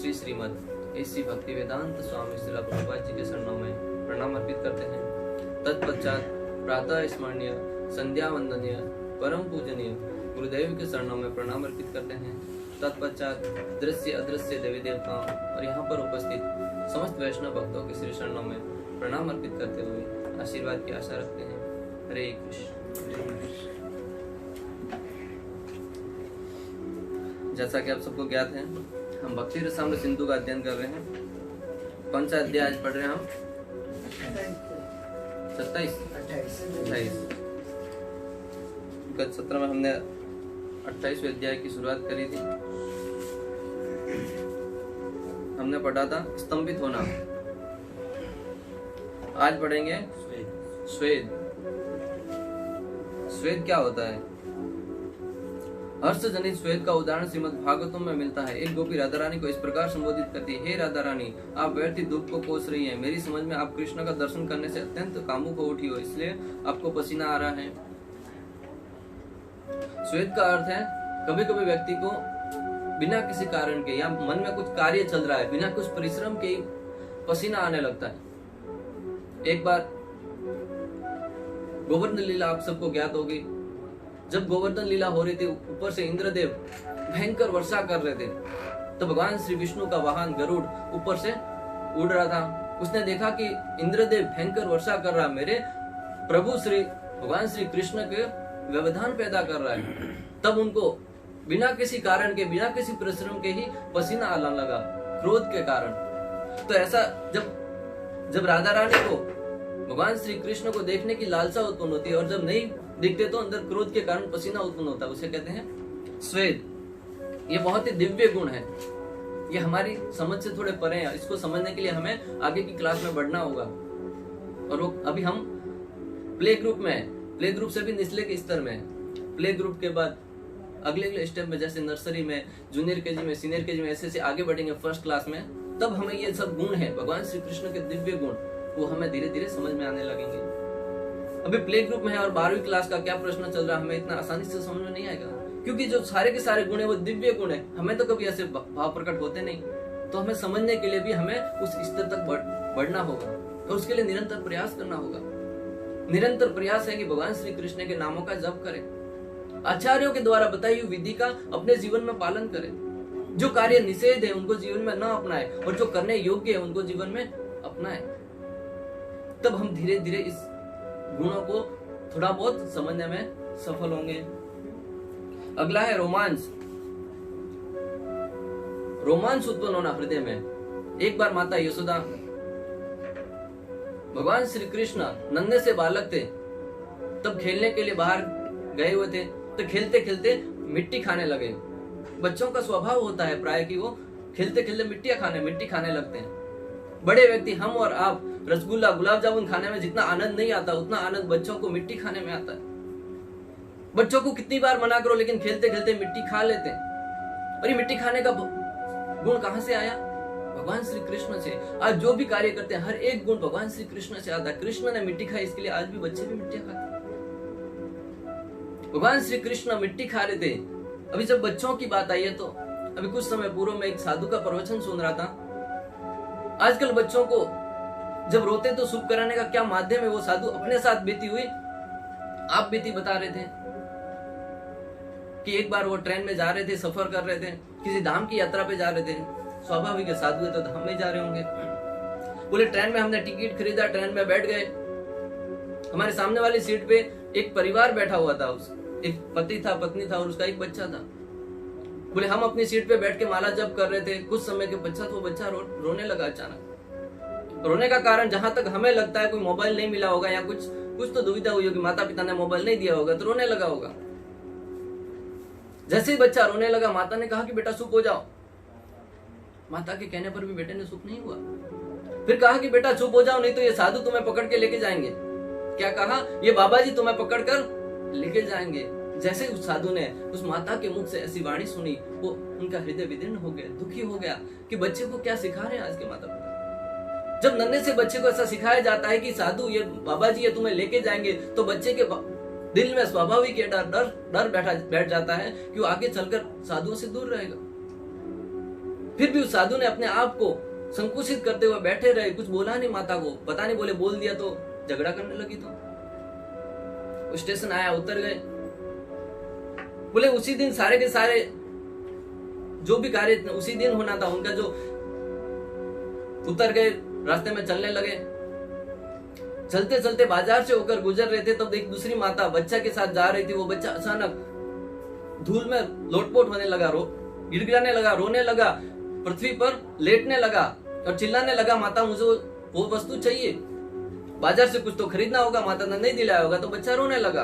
श्री श्रीमद ऐसी भक्ति वेदांत स्वामी श्रील प्रभुपाद जी के शरणों में प्रणाम अर्पित करते हैं। तत्पश्चात प्रातः स्मरणीय, संध्या वंदनीय, परम पूजनीय गुरुदेव के शरणों में प्रणाम अर्पित करते हैं। तत्पश्चात दृश्य अदृश्य देवी देवताओं और यहाँ पर उपस्थित समस्त वैष्णव भक्तों के श्री चरणों में प्रणाम अर्पित करते हुए आशीर्वाद की आशा रखते हैं। हरे कृष्ण। जैसा कि आप सबको ज्ञात है, हम भक्ति रसामृत सिंधु का अध्ययन कर रहे हैं। कौन सा अध्याय आज पढ़ रहे हैं हम? 27 गत सत्र में हमने 28वें अध्याय की शुरुआत करी थी। हमने पढ़ा था स्तंभित होना। आज पढ़ेंगे स्वेद। स्वेद क्या होता है? हर्ष जनित स्वेद का उदाहरण श्रीमद् भागवतों में मिलता है। एक गोपी राधा रानी को इस प्रकार संबोधित करती है, हे राधा रानी, आप व्यर्थ दुख को कोस रही हैं। मेरी समझ में आप कृष्ण का दर्शन करने से अत्यंत कामुक हो उठी हो, इसलिए आपको पसीना आ रहा है। स्वेद का अर्थ है कभी कभी व्यक्ति को बिना किसी कारण के या मन में कुछ कार्य चल रहा है, बिना कुछ परिश्रम के पसीना आने लगता है। एक बार गोवर्धन लीला आप सबको ज्ञात होगी। जब गोवर्धन लीला हो रही थी, ऊपर से इंद्रदेव भयंकर वर्षा कर रहे थे, तो भगवान श्री विष्णु का वाहन गरुड़ ऊपर से उड़ रहा था। उसने देखा कि इंद्रदेव भयंकर वर्षा कर रहा, मेरे प्रभु श्री भगवान श्री कृष्ण के व्यवधान पैदा कर रहा है। तब उनको बिना किसी कारण के, बिना किसी परिश्रम के ही पसीना आने लगा, क्रोध के कारण। तो ऐसा जब राधा रानी को भगवान श्री कृष्ण को देखने की लालसा उत्पन्न होती है और जब नहीं दिखते तो अंदर क्रोध के कारण पसीना उत्पन्न होता है, उसे कहते हैं स्वेद। ये बहुत ही दिव्य गुण है। ये हमारी समझ से थोड़े परे हैं। इसको समझने के लिए हमें आगे की क्लास में बढ़ना होगा। और वो अभी हम प्ले ग्रुप में है, प्ले ग्रुप से भी निचले के स्तर में है। प्ले ग्रुप के बाद अगले स्टेप में, जैसे नर्सरी में, जूनियर केजी में, सीनियर केजी में, ऐसे आगे बढ़ेंगे फर्स्ट क्लास में। तब हमें ये सब गुण है, भगवान श्री कृष्ण के दिव्य गुण, वो हमें धीरे धीरे समझ में आने लगेंगे। अभी प्ले ग्रुप में है और 12वीं क्लास का क्या प्रश्न चल रहा है, हमें इतना आसानी से समझ में नहीं आएगा, क्योंकि जो सारे के सारे गुण है वो दिव्य गुण है। हमें तो कभी ऐसे भाव प्रकट होते नहीं। तो हमें समझने के लिए भी हमें उस स्तर तक बढ़ना होगा और उसके लिए निरंतर प्रयास करना होगा। निरंतर प्रयास है कि भगवान श्री कृष्ण के नामों का जप करें, आचार्यों के द्वारा बताई हुई विधि का अपने जीवन में पालन करें। जो कार्य निषेध है उनको जीवन में न अपनाए और जो करने योग्य है उनको जीवन में अपनाए। तब हम धीरे धीरे इस गुणों को थोड़ा बहुत समझने में सफल होंगे। अगला है रोमांस। रोमांस उत्पन्न होना हृदय में। एक बार माता यशोदा, भगवान श्री कृष्ण नन्हे से बालक थे, तब खेलने के लिए बाहर गए हुए थे, तो खेलते खेलते मिट्टी खाने लगे। बच्चों का स्वभाव होता है प्राय कि वो खेलते खेलते मिट्टी खाने लगते हैं। बड़े व्यक्ति हम और आप रसगुल्ला, गुलाब जामुन खाने में जितना आनंद नहीं आता, उतना आनंद बच्चों को मिट्टी खाने में आता है। बच्चों को कितनी बार मना करो, लेकिन खेलते खेलते मिट्टी खा लेते हैं। और ये मिट्टी खाने का गुण कहां से आया? भगवान श्री कृष्ण से। आज जो भी कार्य करते हैं, हर एक गुण भगवान श्री कृष्ण से आता है। कृष्ण ने मिट्टी खाई, इसके लिए आज भी बच्चे भी मिट्टी खाते हैं। भगवान श्री कृष्ण मिट्टी खा रहे थे। अभी जब बच्चों की बात आई है, तो अभी कुछ समय पूर्व में एक साधु का प्रवचन सुन रहा था। आजकल बच्चों को जब रोते तो सुख कराने का क्या माध्यम है, वो साधु अपने साथ बीती हुई आप बीती बता रहे थे कि एक बार वो ट्रेन में जा रहे थे, सफर कर रहे थे, किसी धाम की यात्रा पे जा रहे थे। स्वाभाविक है, साधु है तो धाम में जा रहे होंगे। बोले ट्रेन में हमने टिकट खरीदा, ट्रेन में बैठ गए। हमारे सामने वाली सीट पे एक परिवार बैठा हुआ था, एक पति था, पत्नी था और उसका एक बच्चा था। बोले हम अपनी सीट पे बैठ के माला जप कर रहे थे, कुछ समय के पश्चात वो बच्चा रोने लगा अचानक। रोने का कारण जहां तक हमें लगता है कोई मोबाइल नहीं मिला होगा या कुछ तो दुविधा हुई होगी, माता पिता ने मोबाइल नहीं दिया होगा, तो रोने लगा होगा। जैसे ही बच्चा रोने लगा, माता ने कहा कि बेटा चुप हो जाओ। माता के कहने पर भी बेटे ने चुप नहीं हुआ। फिर कहा कि बेटा चुप हो जाओ, नहीं तो ये साधु तुम्हें पकड़ के लेके जाएंगे। क्या कहा? ये बाबा जी तुम्हें पकड़ कर लेके जाएंगे। जैसे उस साधु ने उस माता के मुख से ऐसी वाणी सुनी, वो उनका हृदय विदीर्ण हो गया, दुखी हो गया कि बच्चे को क्या सिखा रहे हैं आज के माता पिता। जब नन्हे से बच्चे को ऐसा सिखाया जाता है कि साधु ये बाबा जी ये तुम्हें लेके जाएंगे, तो बच्चे के दिल में स्वाभाविक डर बैठ जाता है कि वो आगे चलकर साधुओं से दूर रहेगा। फिर भी उस साधु ने अपने आप को संकुचित करते हुए बैठे रहे, कुछ बोला नहीं माता को। पता नहीं बोले बोल दिया तो झगड़ा करने लगी। तो स्टेशन आया, उतर गए। बोले उसी दिन सारे के सारे जो भी कार्य उसी दिन होना था उनका, जो उतर गए, रास्ते में चलने लगे। चलते चलते बाजार से होकर गुजर रहे थे, तब एक दूसरी माता बच्चा के साथ जा रही थी। वो बच्चा अचानक धूल में लोटपोट होने लगा, गिड़गिड़ाने लगा, रोने लगा, पृथ्वी पर लेटने लगा और चिल्लाने लगा, माता मुझे वो वस्तु चाहिए, बाजार से कुछ तो खरीदना होगा, माता ने नहीं दिलाया होगा। तो बच्चा रोने लगा।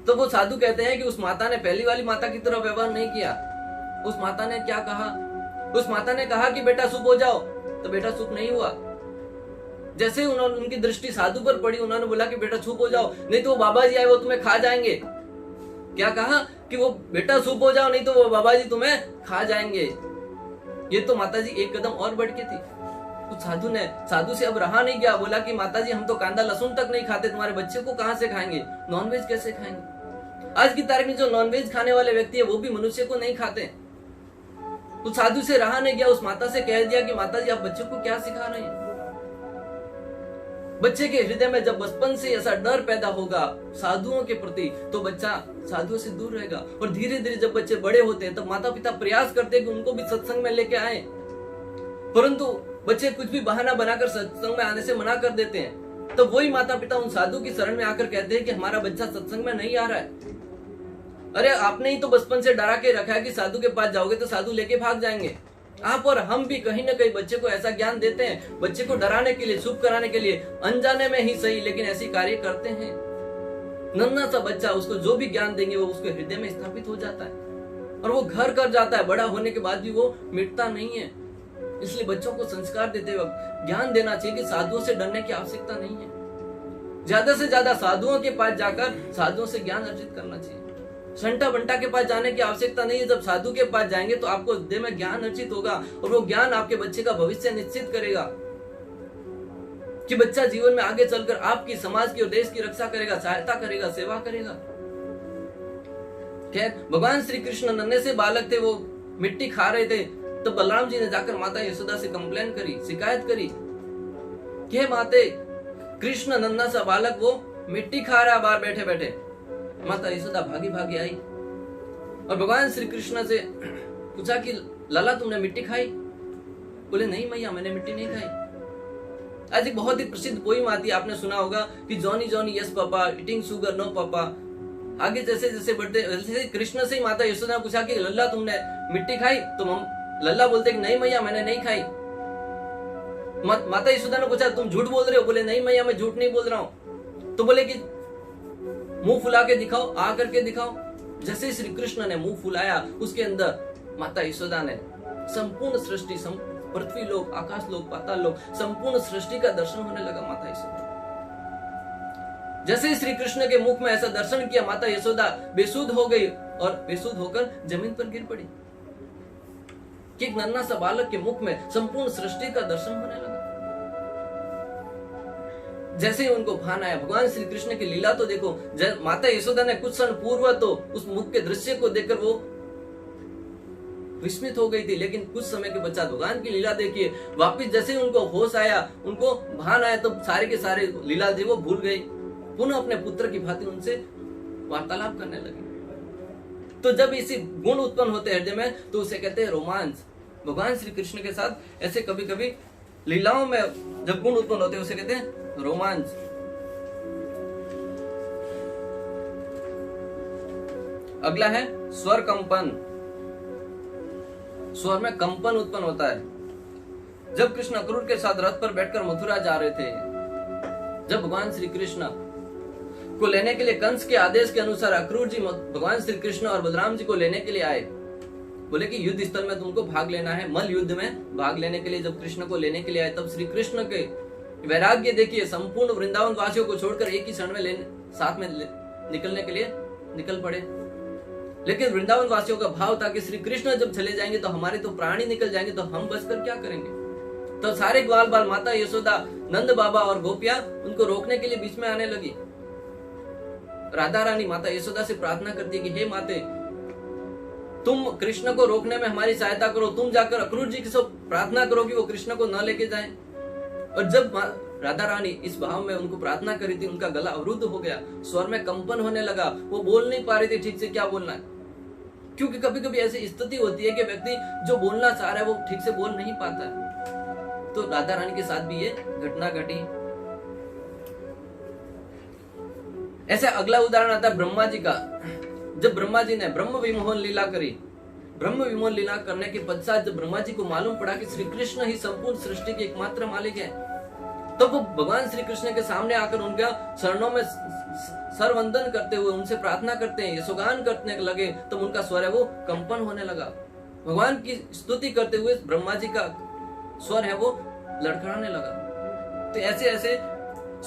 तो वो साधु कहते हैं कि उस माता ने पहली वाली माता की तरह व्यवहार नहीं किया। उस माता ने क्या कहा? उस माता ने कहा कि बेटा चुप हो जाओ, तो बेटा चुप नहीं हुआ। जैसे ही उनकी दृष्टि साधु पर पड़ी, उन्होंने बोला कि बेटा चुप हो जाओ, नहीं तो वो बाबा जी आए, वो तुम्हें खा जाएंगे। क्या कहा? कि वो बेटा चुप हो जाओ, नहीं तो वो बाबा जी तुम्हें खा जाएंगे। ये तो माता जी एक कदम और बढ़ के थी। उस साधु से अब रहा नहीं गया, बोला कि माता जी हम तो कांदा लहसुन तक नहीं खाते, तुम्हारे बच्चे को कहां से खाएंगे, नॉनवेज कैसे खाएंगे? आज की तारीख में जो नॉनवेज खाने वाले व्यक्ति है वो भी मनुष्य को नहीं खाते। उस साधु से रहा नहीं गया, उस माता से कह दिया कि माता जी आप बच्चों को क्या सिखा रहे हैं? बच्चे के हृदय में जब बचपन से ऐसा डर पैदा होगा साधुओं के प्रति, तो बच्चा साधुओं से दूर रहेगा। और धीरे धीरे जब बच्चे बड़े होते हैं तब माता पिता प्रयास करते हैं कि उनको भी सत्संग में लेके आए, परंतु बच्चे कुछ भी बहाना बनाकर सत्संग में आने से मना कर देते हैं। तो वही माता पिता उन साधु की शरण में आकर कहते हैं कि हमारा बच्चा सत्संग में नहीं आ रहा है। अरे आपने ही तो बचपन से डरा के रखा है कि साधु के पास जाओगे तो साधु लेके भाग जाएंगे। आप और हम भी कहीं ना कहीं बच्चे को ऐसा ज्ञान देते हैं, बच्चे को डराने के लिए, चुप कराने के लिए, अनजाने में ही सही, लेकिन ऐसी कार्य करते हैं। नन्हा सा बच्चा, उसको जो भी ज्ञान देंगे वो उसके हृदय में स्थापित हो जाता है और वो घर कर जाता है। बड़ा होने के बाद भी वो मिटता नहीं है। इसलिए बच्चों को संस्कार देते वक्त ज्ञान देना चाहिए कि साधुओं से डरने की आवश्यकता नहीं है। ज्यादा से ज्यादा साधुओं के पास जाकर साधुओं से ज्ञान अर्जित करना चाहिए। संटा बंटा के पास जाने की आवश्यकता नहीं है। जब साधु के पास जाएंगे तो आपको हृदय में ज्ञान अर्जित होगा और वो ज्ञान आपके बच्चे का भविष्य निश्चित करेगा कि बच्चा जीवन में आगे चलकर आपकी, समाज की और देश की रक्षा करेगा, सहायता करेगा, सेवा करेगा। खैर, भगवान श्री कृष्ण नन्हे से बालक थे, वो मिट्टी खा रहे थे। तो बलराम जी ने जाकर माता यशोदा से कंप्लेन करी, शिकायत करी कि माते, कृष्ण नन्हा सा बालक वो मिट्टी खा रहा है बाहर बैठे बैठे। माता यशोदा भागी भागी आई और भगवान श्री कृष्ण से पूछा कि लाला तुमने मिट्टी खाई? बोले नहीं मैया, मैंने मिट्टी नहीं खाई। आज एक बहुत ही प्रसिद्ध पोइम आती है, आपने सुना होगा कि Johnny Johnny yes papa, eating sugar no papa. आगे जैसे जैसे बढ़ते वैसे कृष्ण से ही माता यशोदा ने पूछा कि लल्ला तुमने मिट्टी खाई? तो लल्ला बोलते कि नहीं मैया, मैंने नहीं खाई। माता यशोदा ने पूछा तुम झूठ बोल रहे हो? बोले नहीं मैया, मैं झूठ नहीं बोल रहा हूं। तो बोले कि मुंह फुला के दिखाओ, आ करके दिखाओ। जैसे श्री कृष्ण ने मुंह फुलाया, उसके अंदर माता यशोदा ने संपूर्ण सृष्टि, पृथ्वी लोक, आकाश लोक, पाताल लोक, संपूर्ण सृष्टि का दर्शन होने लगा माता यशोदा। जैसे श्री कृष्ण के मुख में ऐसा दर्शन किया, माता यशोदा बेसुध हो गई और बेसुध होकर जमीन पर गिर पड़ी कि एक नन्हा सा बालक के मुख में संपूर्ण सृष्टि का दर्शन होने लगा। जैसे ही उनको भान आया, भगवान श्री कृष्ण की लीला तो देखो। माता यशोदा ने कुछ क्षण पूर्व तो उस मुख के दृश्य को देखकर वो विस्मित हो गई थी, लेकिन कुछ समय के पश्चात भगवान की लीला देखिए, वापिस जैसे ही उनको होश आया, उनको भान आया, तो सारे के सारे लीला थे वो भूल गई, पुनः अपने पुत्र की भांति उनसे वार्तालाप करने लगे। तो जब इसी गुण उत्पन्न होते हृदय में तो उसे कहते हैं रोमांच। भगवान श्री कृष्ण के साथ ऐसे कभी कभी लीलाओं में जब गुण उत्पन्न होते हैं उसे कहते हैं रोमांच। अगला है स्वर कंपन। स्वर में कंपन उत्पन्न होता है। जब कृष्ण अक्रूर के साथ रथ पर बैठकर मथुरा जा रहे थे, जब भगवान श्री कृष्ण को लेने के लिए कंस के आदेश के अनुसार अक्रूर जी भगवान श्री कृष्ण और बलराम जी को लेने के लिए आए। बोले कि युद्ध स्थल में तुमको भाग लेना है, मल युद्ध में भाग लेने के लिए जब कृष्ण को लेने के लिए आए, तब श्री कृष्ण के वैराग्य देखिए, संपूर्ण वृंदावन वासियों को छोड़कर एक ही क्षण में साथ में निकलने के लिए निकल पड़े। लेकिन वृंदावन वासियों का भाव था कि श्री कृष्ण जब चले जाएंगे तो हमारे तो प्राण ही निकल जाएंगे, तो हम बचकर क्या करेंगे। तो सारे ग्वाल बाल, माता यशोदा, नंद बाबा और गोपियां उनको रोकने के लिए बीच में आने लगी। राधा रानी माता यशोदा से प्रार्थना करती है कि हे माते, तुम कृष्ण को रोकने में हमारी सहायता करो, तुम जाकर अक्रूर जी से प्रार्थना करो कि वो कृष्ण को न लेके जाएं। और जब राधा रानी इस भाव में उनको प्रार्थना करी थी, उनका गला अवरुद्ध हो गया, स्वर में कंपन होने लगा, वो बोल नहीं पा रही थी ठीक से क्या बोलना है। क्योंकि कभी कभी ऐसी स्थिति होती है कि व्यक्ति जो बोलना चाह रहा है वो ठीक से बोल नहीं पाता है। तो राधा रानी के साथ भी ये घटना घटी। ऐसे अगला उदाहरण आता है ब्रह्मा जी का। जब ब्रह्मा जी ने ब्रह्म विमोहन लीला करी, ब्रह्म विमोहन लीला करने के पश्चात जब ब्रह्मा जी को मालूम पड़ा कि श्री कृष्ण ही संपूर्ण सृष्टि के एकमात्र मालिक है, तब वो भगवान श्री कृष्ण के सामने आकर उनका चरणों में सरवंदन करते हुए उनसे प्रार्थना करते हैं, यशोगान करने लगे। तब उनका स्वर है वो कंपन होने लगा। भगवान की स्तुति करते हुए ब्रह्मा जी का स्वर है वो लड़खड़ाने लगा। तो ऐसे ऐसे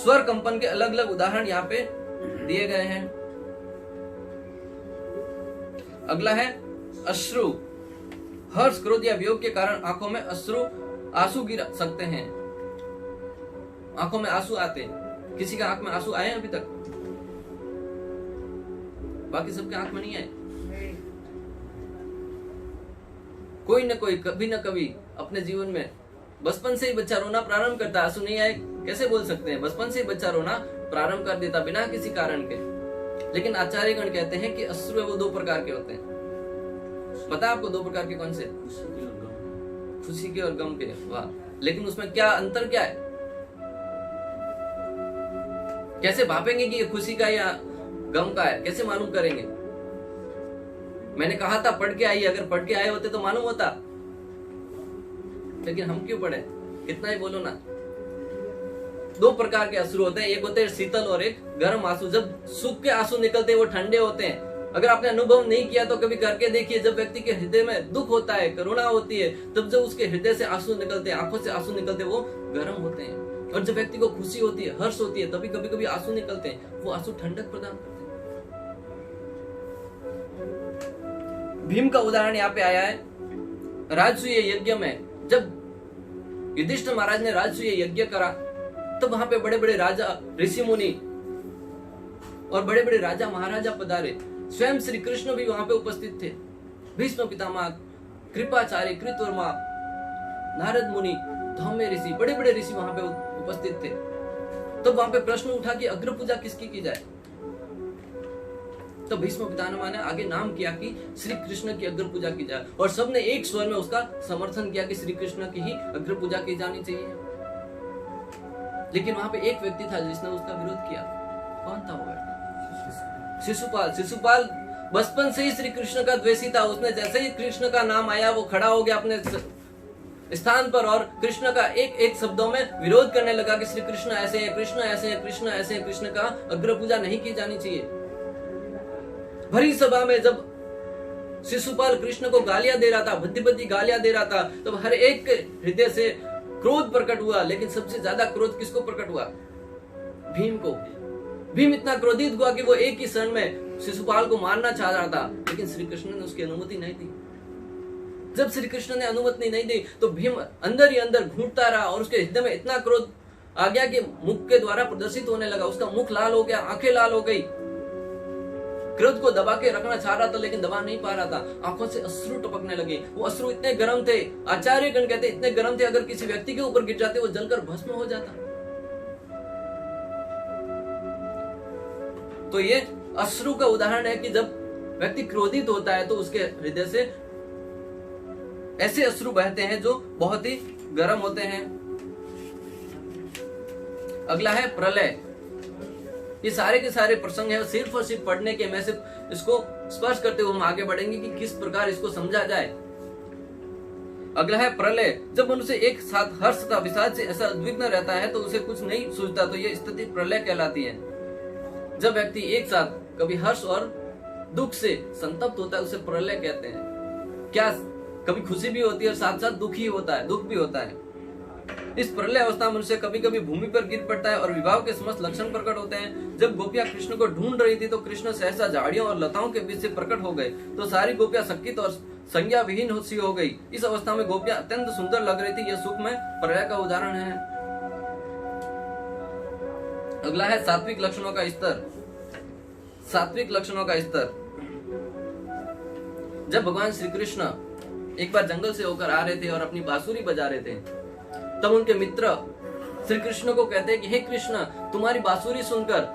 स्वर कंपन के अलग अलग उदाहरण यहाँ पे दिए गए हैं। अगला है अश्रु। हर्ष, क्रोध या वियोग के कारण आंखों में आंसू गिर सकते हैं, आंखों में आंसू आते हैं। किसी का आंख में आंसू आए अभी तक? बाकी सबके आंख में नहीं आए। कोई न कोई कभी न कभी अपने जीवन में बचपन से ही बच्चा रोना प्रारंभ करता। आंसू नहीं आए कैसे बोल सकते हैं? बचपन से ही बच्चा रोना प्रारंभ कर देता बिना किसी कारण के। लेकिन आचार्यगण कहते हैं कि अश्रु है वो दो प्रकार के होते हैं। पता है आपको दो प्रकार के कौन से? खुशी के और गम के। वाह! लेकिन उसमें क्या अंतर क्या है? कैसे भापेंगे कि ये खुशी का या गम का है? कैसे मालूम करेंगे? मैंने कहा था पढ़ के आइए, अगर पढ़ के आए होते तो मालूम होता। लेकिन हम क्यों पढ़े? कितना ही बोलो ना। दो प्रकार के अश्रु होते हैं, एक होते हैं शीतल और एक गर्म आंसू। जब सुख के आंसू निकलते हैं वो ठंडे होते हैं। अगर आपने अनुभव नहीं किया तो कभी करके देखिए। जब व्यक्ति के हृदय में दुख होता है, करुणा होती है, तब जब उसके हृदय से आंसू निकलते हैं, आंखों से आंसू निकलते हैं, वो गर्म होते हैं। और जब व्यक्ति को खुशी होती है, हर्ष होती है, तभी कभी कभी आंसू निकलते हैं, वो आंसू ठंडक प्रदान करते हैं। भीम का उदाहरण यहाँ पे आया है। राजसूय यज्ञ में जब युधिष्ठिर महाराज ने राजसूय यज्ञ करा, तब वहां पे बड़े बड़े राजा, ऋषि मुनि और बड़े बड़े राजा महाराजा पधारे। स्वयं श्री कृष्ण भी वहां पे उपस्थित थे। भीष्म पितामह, कृपाचार्य, कृतवर्मा, नारद मुनि, धौम्य ऋषि, बड़े बड़े ऋषि वहां पे उपस्थित थे। तब वहां पे प्रश्न उठा कि अग्र पूजा किसकी की जाए। तो भीष्म पितामह ने आगे नाम किया कि श्री कृष्ण की अग्र पूजा की जाए, और सबने एक स्वर में उसका समर्थन किया कि श्री कृष्ण की ही अग्र पूजा की जानी चाहिए। लेकिन वहां पे एक व्यक्ति था जिसने उसका विरोध किया। कौन था वो व्यक्ति? शिशुपाल। शिशुपाल बचपन से ही श्री कृष्ण का द्वेषी था। उसने जैसे ही कृष्ण का नाम आया वो खड़ा हो गया अपने स्थान पर और कृष्ण का एक एक शब्दों में विरोध करने लगा कि श्री कृष्ण ऐसे हैं, कृष्ण ऐसे हैं, कृष्ण ऐसे हैं, कृष्ण का अग्र पूजा नहीं की जानी चाहिए। भरी सभा में जब शिशुपाल कृष्ण को गालियां दे रहा था, भद्दी भद्दी गालियां दे रहा था, तब हर एक के हृदय से क्रोध प्रकट हुआ। लेकिन सबसे ज्यादा क्रोध किसको प्रकट हुआ? भीम को। भीम इतना क्रोधित हुआ कि वो एक ही क्षण में शिशुपाल को मारना चाह रहा था, लेकिन श्री कृष्ण ने उसकी अनुमति नहीं दी। जब श्री कृष्ण ने अनुमति नहीं दी तो भीम अंदर ही अंदर घूटता रहा और उसके हृदय में इतना क्रोध आ गया कि मुख के द्वारा प्रदर्शित होने लगा। उसका मुख लाल हो गया, आंखें लाल हो गई। क्रोध को दबा के रखना चाह रहा था लेकिन दबा नहीं पा रहा था। आंखों से अश्रु टपकने लगे। वो अश्रु इतने गर्म थे, आचार्यगण कहते इतने गर्म थे, अगर किसी व्यक्ति के ऊपर गिर जाते वो जलकर भस्म हो जाता। तो ये अश्रु का उदाहरण है कि जब व्यक्ति क्रोधित होता है तो उसके हृदय से ऐसे अश्रु बहते हैं जो बहुत ही गर्म होते हैं। अगला है प्रलय। ये सारे के सारे प्रसंग है, सिर्फ और सिर्फ पढ़ने के, मैं सिर्फ इसको स्पर्श करते हुए हम आगे बढ़ेंगे कि किस प्रकार इसको समझा जाए। अगला है प्रलय। जब मनुष्य एक साथ हर्ष तथा विषाद से ऐसा उद्विग्न रहता है तो उसे कुछ नहीं सूझता, तो यह स्थिति प्रलय कहलाती है। जब व्यक्ति एक साथ कभी हर्ष और दुख से संतप्त होता है उसे प्रलय कहते हैं। क्या कभी खुशी भी होती है और साथ साथ दुख ही होता है, दुख भी होता है। इस प्रलय अवस्था में मनुष्य कभी कभी भूमि पर गिर पड़ता है और विवाह के समस्त लक्षण प्रकट होते हैं। जब गोपियां कृष्ण को ढूंढ रही थी तो कृष्ण सहसा झाड़ियों और लताओं के बीच से प्रकट हो गए, तो सारी गोपियां शंकित और संज्ञा विहीन सी हो गई। इस अवस्था में गोपियां अत्यंत सुंदर लग रही थी। यह सुख में प्रलय का उदाहरण है। अगला है सात्विक लक्षणों का स्तर। सात्विक लक्षणों का स्तर। जब भगवान श्री कृष्ण एक बार जंगल से होकर आ रहे थे और अपनी बांसुरी बजा रहे थे, तब उनके मित्र श्री कृष्ण को कहते हैं कि हे कृष्ण, तुम्हारी बांसुरी सुनकर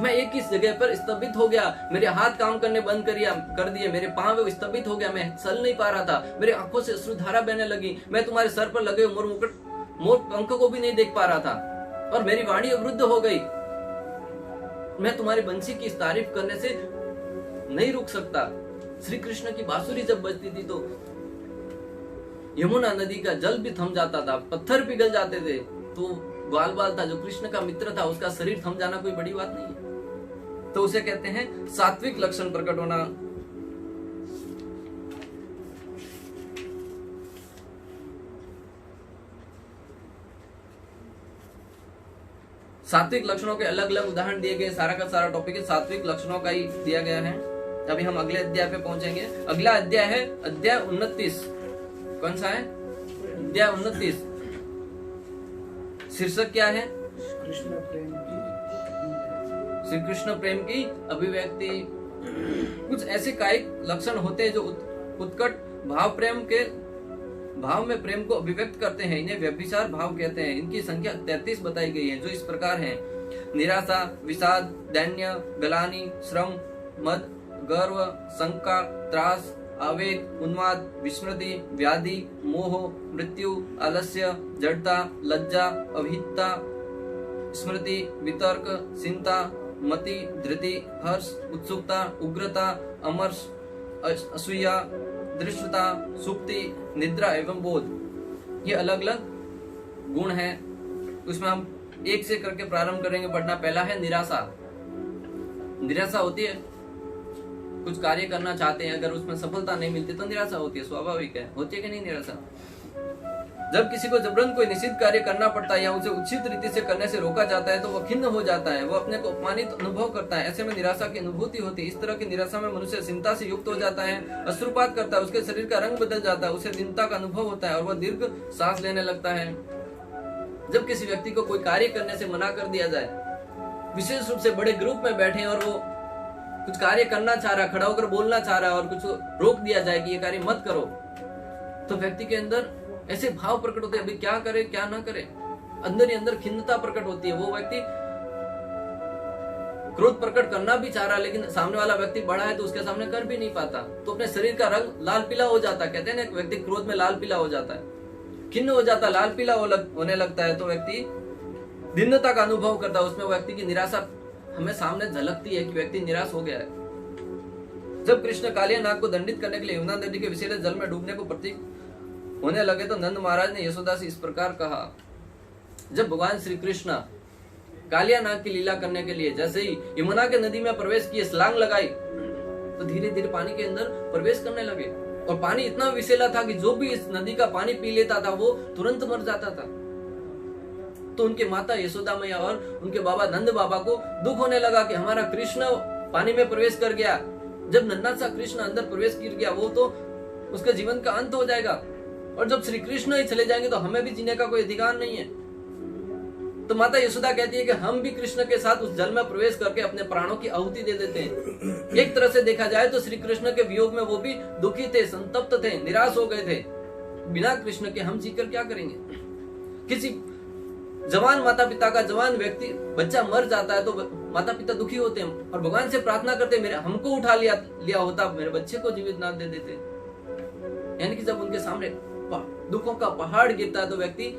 मैं एक ही जगह पर स्तंभित हो गया, मेरे हाथ काम करने बंद कर दिए, मेरे पांव स्तंभित हो गया, मैं चल नहीं पा रहा था, मेरे आंखों से अश्रुधारा बहने लगी, मैं तुम्हारे सर पर लगे मोर पंख को भी नहीं देख पा रहा था और मेरी वाणी अवरुद्ध हो गई। मैं तुम्हारी बंसी की तारीफ करने से नहीं रुक सकता। श्री कृष्ण की बांसुरी जब बजती थी तो यमुना नदी का जल भी थम जाता था, पत्थर पिघल जाते थे। तो ग्वाल बाल था जो कृष्ण का मित्र था, उसका शरीर थम जाना कोई बड़ी बात नहीं है। तो उसे कहते हैं सात्विक लक्षण प्रकट होना। सात्विक लक्षणों के अलग अलग उदाहरण दिए गए, सारा का सारा टॉपिक सात्विक लक्षणों का ही दिया गया है। अभी हम अगले अध्याय पे पहुंचेंगे। अगला अध्याय है अध्याय 29। कौन सा है? अध्याय 29। शीर्षक क्या है? श्री कृष्ण प्रेम की अभिव्यक्ति। कुछ ऐसे कायिक लक्षण होते हैं जो उत्कट भाव में प्रेम को अभिव्यक्त करते हैं। इन्हें व्यभिचार भाव कहते हैं। इनकी संख्या 33 बताई गई है, जो इस प्रकार है: निराशा, विषाद, दैन्य, गलानी, श्रम, मद, गर्व, शंका, त्रास, आवेग, उन्माद, विस्मृति, व्याधि, मोह, मृत्यु, आलस्य, जड़ता, लज्जा, अभिहितता, स्मृति, वितर्क, चिंता, मति, धृति, हर्ष, उत्सुकता, उग्रता, अमर्ष, असूया, दृष्टता, सुक्ति, निद्रा एवं बोध। ये अलग अलग गुण हैं। उसमें हम एक से करके प्रारंभ करेंगे पढ़ना। पहला है निराशा। निराशा होती है, कुछ कार्य करना चाहते हैं, अगर उसमें सफलता नहीं मिलती तो निराशा होती है, स्वाभाविक है। होती है कि नहीं निराशा? जब किसी को जबरन कोई निश्चित कार्य करना पड़ता है या उसे उचित रीति से करने से रोका जाता है तो वह खिन्न हो जाता है, वो अपने को अपमानित अनुभव करता है। ऐसे में निराशा की अनुभूति होती है। इस तरह की निराशा में मनुष्य चिंता से युक्त हो जाता है, अश्रुपात करता है, उसके शरीर का रंग बदल जाता है, उसे दीनता का अनुभव होता है और वह दीर्घ सांस लेने लगता है। जब किसी व्यक्ति को कोई कार्य करने से मना कर दिया जाए, विशेष रूप से बड़े ग्रुप में बैठे और वो कुछ कार्य करना चाह रहा, खड़ा होकर बोलना चाह रहा है और कुछ रोक दिया जाए कि ये कार्य मत करो, तो व्यक्ति के अंदर ऐसे भाव प्रकट होते हैं, अभी क्या करे क्या ना करे। अंदर ही अंदर खिन्नता प्रकट होती है। वो व्यक्ति क्रोध प्रकट करना भी चाह रहा है, लेकिन सामने वाला व्यक्ति बड़ा है तो उसके सामने कर भी नहीं पाता, तो अपने शरीर का रंग लाल पीला हो जाता है। कहते हैं ना, एक व्यक्ति क्रोध में लाल पीला हो जाता है, खिन्न हो जाता है, लाल पीला होने लगता है, तो व्यक्ति दीनता का अनुभव करता है। उसमें व्यक्ति की निराशा हमें सामने झलकती है कि व्यक्ति निराश हो गया है। जब कृष्ण कालिया नाग को दंडित करने के लिए यमुना नदी के विषैले जल में डूबने को प्रतीक होने लगे तो नंद महाराज ने यशोदा से इस प्रकार कहा। जब भगवान श्री कृष्ण कालिया नाग की लीला करने के लिए जैसे ही यमुना के नदी में प्रवेश किए, छलांग लगाई, तो धीरे धीरे पानी के अंदर प्रवेश करने लगे और पानी इतना विषैला था कि जो भी इस नदी का पानी पी लेता था वो तुरंत मर जाता था। तो उनके माता यशोदा मैया और उनके बाबा नंद बाबा को दुख होने लगा कि हमारा कृष्ण पानी में प्रवेश कर गया। जब नन्हा सा कृष्ण अंदर प्रवेश कर गया, वो तो उसके जीवन का अंत हो जाएगा, और जब श्री कृष्ण ही चले जाएंगे तो हमें भी जीने का कोई अधिकार नहीं है। तो माता यशोदा कहती है कि हम भी कृष्ण के साथ उस जल में प्रवेश करके अपने प्राणों की आहुति दे देते हैं। एक तरह से देखा जाए तो श्री कृष्ण के वियोग में वो भी दुखी थे, संतप्त थे, निराश हो गए थे। बिना कृष्ण के हम जीकर क्या करेंगे? किसी जवान माता पिता का जवान व्यक्ति बच्चा मर जाता है तो माता पिता दुखी होते हैं और भगवान से प्रार्थना करते, मेरे हमको उठा लिया होता, मेरे बच्चे को जीवित ना दे देते। यानी कि जब उनके सामने दुखों का पहाड़ गिरता है तो व्यक्ति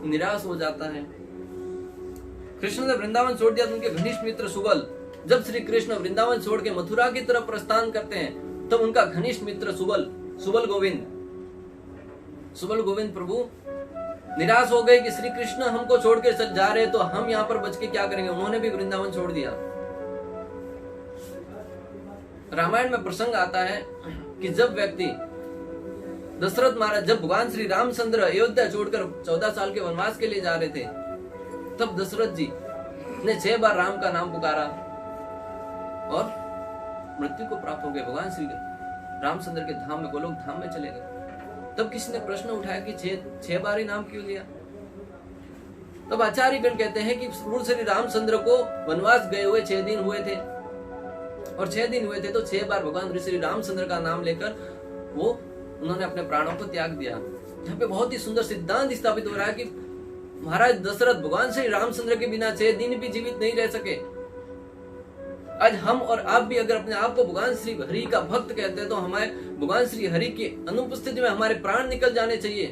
निराश हो जाता है। कृष्ण ने वृंदावन छोड़ दिया तो उनके घनिष्ठ मित्र सुबल, जब श्री कृष्ण वृंदावन छोड़ के मथुरा की तरफ प्रस्थान करते हैं तब उनका घनिष्ठ मित्र सुबल गोविंद प्रभु निराश हो गए कि श्री कृष्ण हमको छोड़ के जा रहे तो हम यहाँ पर बच के क्या करेंगे। उन्होंने भी वृंदावन छोड़ दिया। रामायण में प्रसंग आता है कि जब व्यक्ति दशरथ महाराज, जब भगवान श्री रामचंद्र अयोध्या छोड़कर 14 साल के वनवास के लिए जा रहे थे, तब दशरथ जी ने 6 बार राम का नाम पुकारा और मृत्यु को प्राप्त हो गए। भगवान श्री रामचंद्र के धाम में, गोलोक धाम में चले गए। तब किसी ने प्रश्न उठाया कि 6 बार ही नाम क्यों लिया? तब आचार्यगण कहते हैं कि प्रभु श्री रामचंद्र को वनवास गए हुए 6 दिन हुए थे और 6 दिन हुए थे तो 6 बार भगवान श्री रामचंद्र का नाम लेकर वो उन्होंने अपने प्राणों को त्याग दिया। यहाँ पे बहुत ही सुंदर सिद्धांत स्थापित हो रहा है कि महाराज दशरथ भगवान श्री रामचंद्र के बिना 6 दिन भी जीवित नहीं रह सके। आज हम और आप भी अगर अपने आप को भगवान श्री हरि का भक्त कहते हैं तो हमारे भगवान श्री हरि की अनुपस्थिति में हमारे प्राण निकल जाने चाहिए।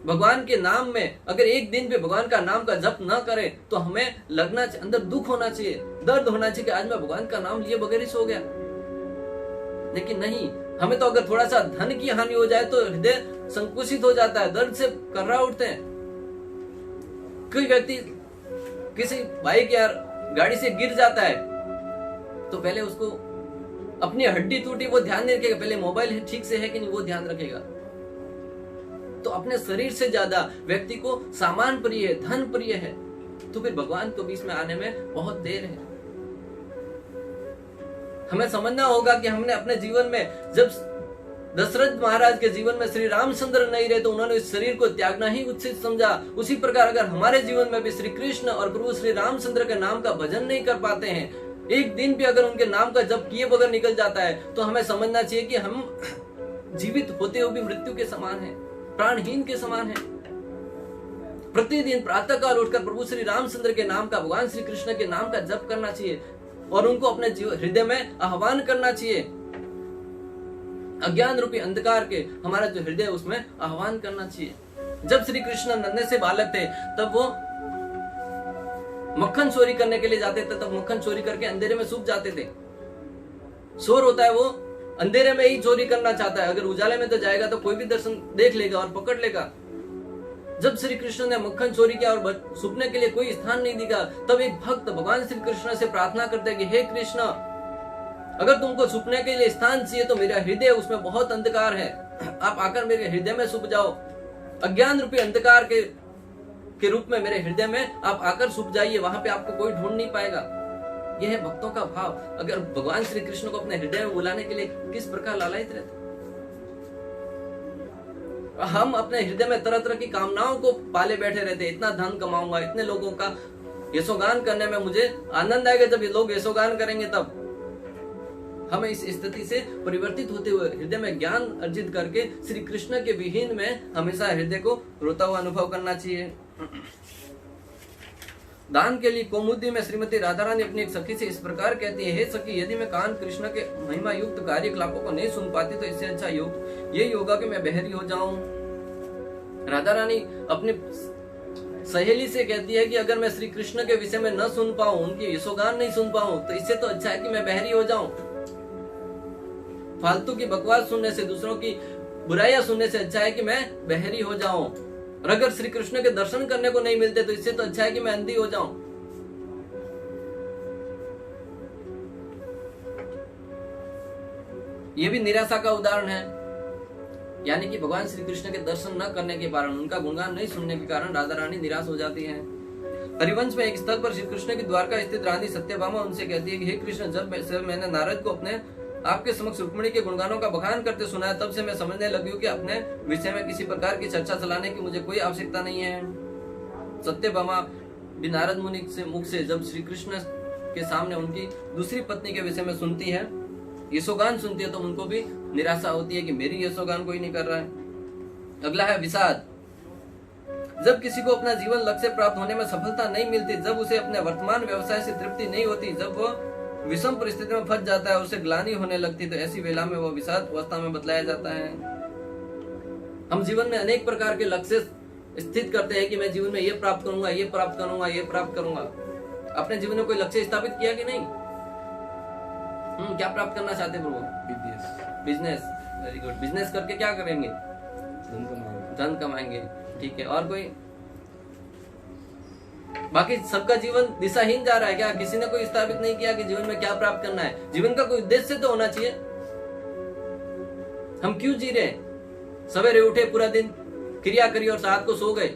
भगवान के नाम में अगर एक दिन भी भगवान का नाम का जप न करें तो हमें लगना अंदर दुख होना चाहिए, दर्द होना चाहिए कि आज मैं भगवान का नाम लिए बगैर ही सो गया। लेकिन नहीं, हमें तो अगर थोड़ा सा धन की हानि हो जाए तो हृदय संकुचित हो जाता है, दर्द से कर्रा उठते हैं। कोई व्यक्ति किसी बाइक या गाड़ी से गिर जाता है तो पहले उसको अपनी हड्डी टूटी वो ध्यान नहीं रखेगा, पहले मोबाइल ठीक से है कि नहीं वो ध्यान रखेगा। तो अपने शरीर से ज्यादा व्यक्ति को सामान प्रिय है, धन प्रिय है, तो फिर भगवान को बीच में आने में बहुत देर है। हमें समझना होगा कि हमने अपने जीवन में जब दशरथ महाराज के जीवन में श्री रामचंद्र नहीं रहे तो उन्होंने इस शरीर को त्यागना ही उचित समझा। उसी प्रकार अगर हमारे जीवन में भी श्री कृष्ण और प्रभु श्री रामचंद्र के नाम का भजन नहीं कर पाते हैं, एक दिन भी अगर उनके नाम का जप किए बगैर निकल जाता है तो हमें समझना चाहिए कि हम जीवित होते हुए भी मृत्यु के समान है, प्राणहीन के समान है। प्रतिदिन प्रातः काल उठकर प्रभु श्री रामचंद्र के नाम का, भगवान श्री कृष्ण के नाम का जप करना चाहिए और उनको अपने हृदय में आह्वान करना चाहिए। अज्ञान रूपी अंधकार के हमारा जो हृदय उसमें आह्वान करना चाहिए। जब श्री कृष्ण नन्हे से बालक थे तब वो मक्खन चोरी करने के लिए जाते थे, तब मक्खन चोरी करके अंधेरे में छुप जाते थे। चोर होता है वो अंधेरे में ही चोरी करना चाहता है, अगर उजाले में तो जाएगा तो कोई भी दर्शन देख लेगा और पकड़ लेगा। जब श्री कृष्ण ने मक्खन चोरी किया और छुपने के लिए कोई स्थान नहीं दिखा, तब एक भक्त भगवान श्री कृष्ण से प्रार्थना करते हैं कि हे कृष्ण, अगर तुमको छुपने के लिए स्थान चाहिए तो मेरा हृदय उसमें बहुत अंधकार है, आप आकर मेरे हृदय में छुप जाओ। अज्ञान रूपी अंधकार के रूप में मेरे हृदय में आप आकर छुप जाइए, वहां पे आपको कोई ढूंढ नहीं पाएगा। यह है भक्तों का भाव। अगर भगवान श्री कृष्ण को अपने हृदय में बुलाने के लिए किस प्रकार लालायित रहते, हम अपने हृदय में तरह तरह की कामनाओं को पाले बैठे रहते। इतना धन कमाऊंगा, इतने लोगों का यशोगान करने में मुझे आनंद आएगा, जब ये लोग यशोगान करेंगे तब। हमें इस स्थिति से परिवर्तित होते हुए हृदय में ज्ञान अर्जित करके श्री कृष्ण के विहीन में हमेशा हृदय को रोता हुआ अनुभव करना चाहिए। दान के लिए कौमुदी में श्रीमती राधा रानी अपनी एक सखी से इस प्रकार कहती है, हे सखी, यदि मैं कान कृष्ण के महिमा युक्त कार्यकलापों को नहीं सुन पाती तो इससे अच्छा योग ये होगा कि मैं बहरी हो जाऊं। राधा रानी अपनी सहेली से कहती है कि अगर मैं श्री कृष्ण के विषय में न सुन पाऊं, उनकी यशोगान नहीं सुन पाऊं, तो इससे तो अच्छा है कि मैं बहरी हो जाऊं। फालतू की बकवास सुनने से, दूसरों की बुराइयां सुनने से अच्छा है कि मैं बहरी हो जाऊं। और अगर श्री कृष्ण के दर्शन करने को नहीं मिलते तो इससे तो अच्छा है कि मैं अंधी हो जाऊं। यह भी निराशा का उदाहरण है। यानी कि भगवान श्री कृष्ण के दर्शन न करने के कारण, उनका गुणगान नहीं सुनने के कारण राधा रानी निराश हो जाती है। हरिवंश में एक स्थल पर श्री कृष्ण की द्वारका स्थित रानी सत्यभामा उनसे कहती है कि हे कृष्ण, जब मैंने नारद को अपने आपके समक्ष रुक्मिणी के गुणगानों का बखान करते सुना है, तब से मैं समझने लगी हूँ कि अपने विषय में किसी प्रकार की चर्चा चलाने की मुझे कोई आवश्यकता नहीं है। सत्यभामा भी नारद मुनि से मुख से जब श्री कृष्ण के सामने उनकी दूसरी पत्नी के विषय में सुनती है, यशोगान सुनती है, तो उनको भी निराशा होती है कि मेरी यशोगान कोई नहीं कर रहा है। अगला है विषाद। जब किसी को अपना जीवन लक्ष्य प्राप्त होने में सफलता नहीं मिलती, जब उसे अपने वर्तमान व्यवसाय से तृप्ति नहीं होती, जब वो विषम परिस्थिति में फंस जाता है, उसे ग्लानि होने लगती, तो ऐसी वेला में वो विषाद अवस्था में बतलाया जाता है। हम जीवन में अनेक प्रकार के लक्ष्य स्थित करते हैं कि मैं जीवन में ये प्राप्त करूंगा, ये प्राप्त करूंगा, ये प्राप्त करूंगा। अपने जीवन में कोई लक्ष्य स्थापित किया कि नहीं? क्या प्राप्त करना चाहते प्रभु? बिजनेस। Very good. बिजनेस करके क्या करेंगे? धन कमाएंगे। ठीक है। और कोई? बाकी सबका जीवन दिशाहीन जा रहा है क्या? किसी ने कोई स्थापित नहीं किया कि जीवन में क्या प्राप्त करना है। जीवन का कोई उद्देश्य तो होना चाहिए। हम क्यों जी रहे हैं? सवेरे उठे, पूरा दिन क्रिया करी और रात को सो गए।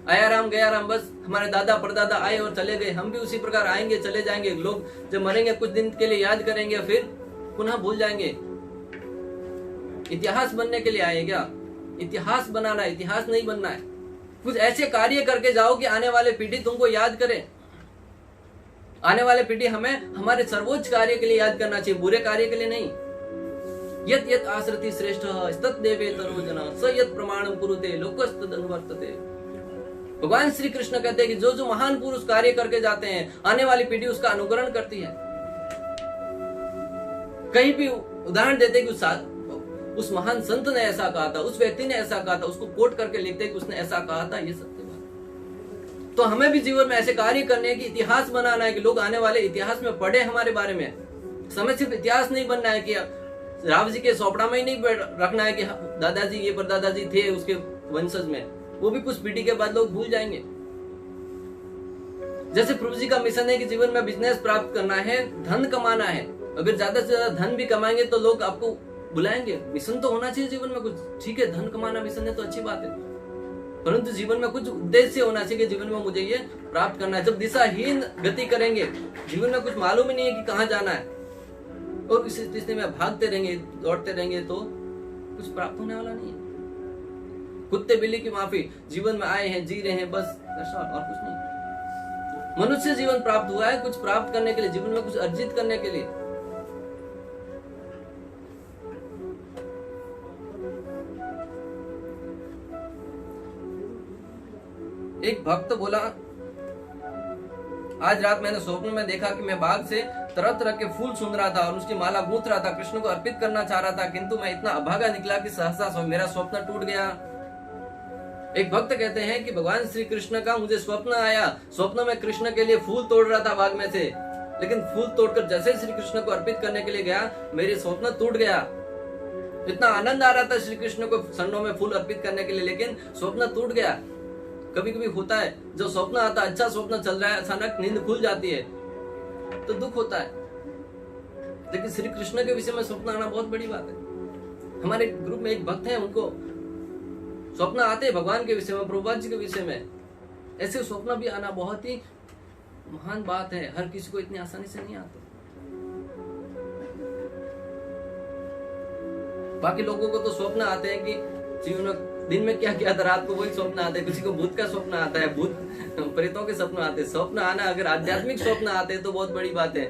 आया राम गया राम, बस हमारे दादा परदादा आए और चले गए, हम भी उसी प्रकार आएंगे चले जाएंगे। लोग जब मरेंगे कुछ दिन के लिए याद करेंगे, फिर पुनः भूल जाएंगे। इतिहास बनने के लिए आए क्या? इतिहास बनाना, इतिहास नहीं बनना है। कुछ ऐसे कार्य करके जाओ कि आने वाले पीढ़ी तुमको याद करे। आने वाले पीढ़ी हमें हमारे सर्वोच्च कार्य के लिए याद करना चाहिए, बुरे कार्य के लिए नहीं। यत यत आसरति श्रेष्ठ तत् देवे तरोजना स यत प्रमाणम कुरुते लोकस्तद अनुवर्तते। भगवान श्री कृष्ण कहते हैं कि जो जो महान पुरुष कार्य करके जाते हैं, आने वाली पीढ़ी उसका अनुकरण करती है। कहीं भी उदाहरण देते कि उस महान संत ने ऐसा कहा था, उस व्यक्ति ने ऐसा कहा था, उसको कोट करके लिखते कि उसने ऐसा कहा था, ये सत्य बात। तो हमें भी जीवन में ऐसे कार्य करने की इतिहास बनाना है कि लोग आने वाले इतिहास में पढ़े हमारे बारे में। समय सिर्फ इतिहास नहीं बनना है कि राव जी के सोपड़ा में ही नहीं रखना है कि दादाजी ये परदादाजी थे उसके वंशज में, वो भी कुछ पीढ़ी के बाद लोग भूल जाएंगे। जैसे प्रभु जी का मिशन है कि जीवन में बिजनेस प्राप्त करना है, धन कमाना है, अगर ज्यादा से ज्यादा धन भी कमाएंगे तो लोग आपको बुलाएंगे। मिशन तो होना चाहिए जीवन में कुछ, ठीक है धन कमाना मिशन है तो अच्छी बात है, परंतु जीवन में कुछ उद्देश्य होना चाहिए कि जीवन में मुझे ये प्राप्त करना है। जब दिशाहीन गति करेंगे, जीवन में कुछ मालूम ही नहीं है कि कहाँ जाना है, और इस स्थिति में भागते रहेंगे, दौड़ते रहेंगे, तो कुछ प्राप्त होने वाला नहीं है। कुत्ते बिल्ली की माफी, जीवन में आए हैं, जी रहे हैं, बस और कुछ नहीं। मनुष्य जीवन प्राप्त हुआ है कुछ प्राप्त करने के लिए, जीवन में कुछ अर्जित करने के लिए। एक भक्त बोला, आज रात मैंने स्वप्न में देखा कि मैं बाग से तरह तरह के फूल चुन रहा था और उसकी माला गूंथ रहा था, कृष्ण को अर्पित करना चाह रहा था, किंतु मैं इतना अभागा निकला कि सहसा मेरा स्वप्न टूट गया। एक भक्त कहते हैं कि भगवान श्री कृष्ण का मुझे स्वप्न आया, स्वप्न में कृष्ण के लिए फूल तोड़ रहा था बाग में से, लेकिन फूल तोड़कर जैसे श्री कृष्ण को अर्पित करने के लिए गया, मेरे स्वप्न टूट गया। इतना आनंद आ रहा था श्री कृष्ण को चरणों में फूल अर्पित करने के लिए, लेकिन स्वप्न टूट गया। कभी कभी होता है, जो स्वप्न आता है, अच्छा स्वप्न चल रहा है, अचानक नींद खुल जाती है तो दुख होता है, लेकिन श्री कृष्ण के विषय में स्वप्न आना बहुत बड़ी बात है। हमारे ग्रुप में एक भक्त है, उनको स्वप्न आते हैं भगवान के विषय में, प्रभुपाद जी के विषय में। ऐसे स्वप्न भी आना बहुत ही महान बात है, हर किसी को इतनी आसानी से नहीं आता। बाकी लोगों को तो स्वप्न आते हैं कि जीवन में दिन में क्या किया था, रात को वही स्वप्न आते हैं। किसी को भूत का स्वप्न आता है, भूत प्रेतों के स्वप्न आते हैं। स्वप्न आना, अगर आध्यात्मिक स्वप्न आते हैं तो बहुत बड़ी बात है।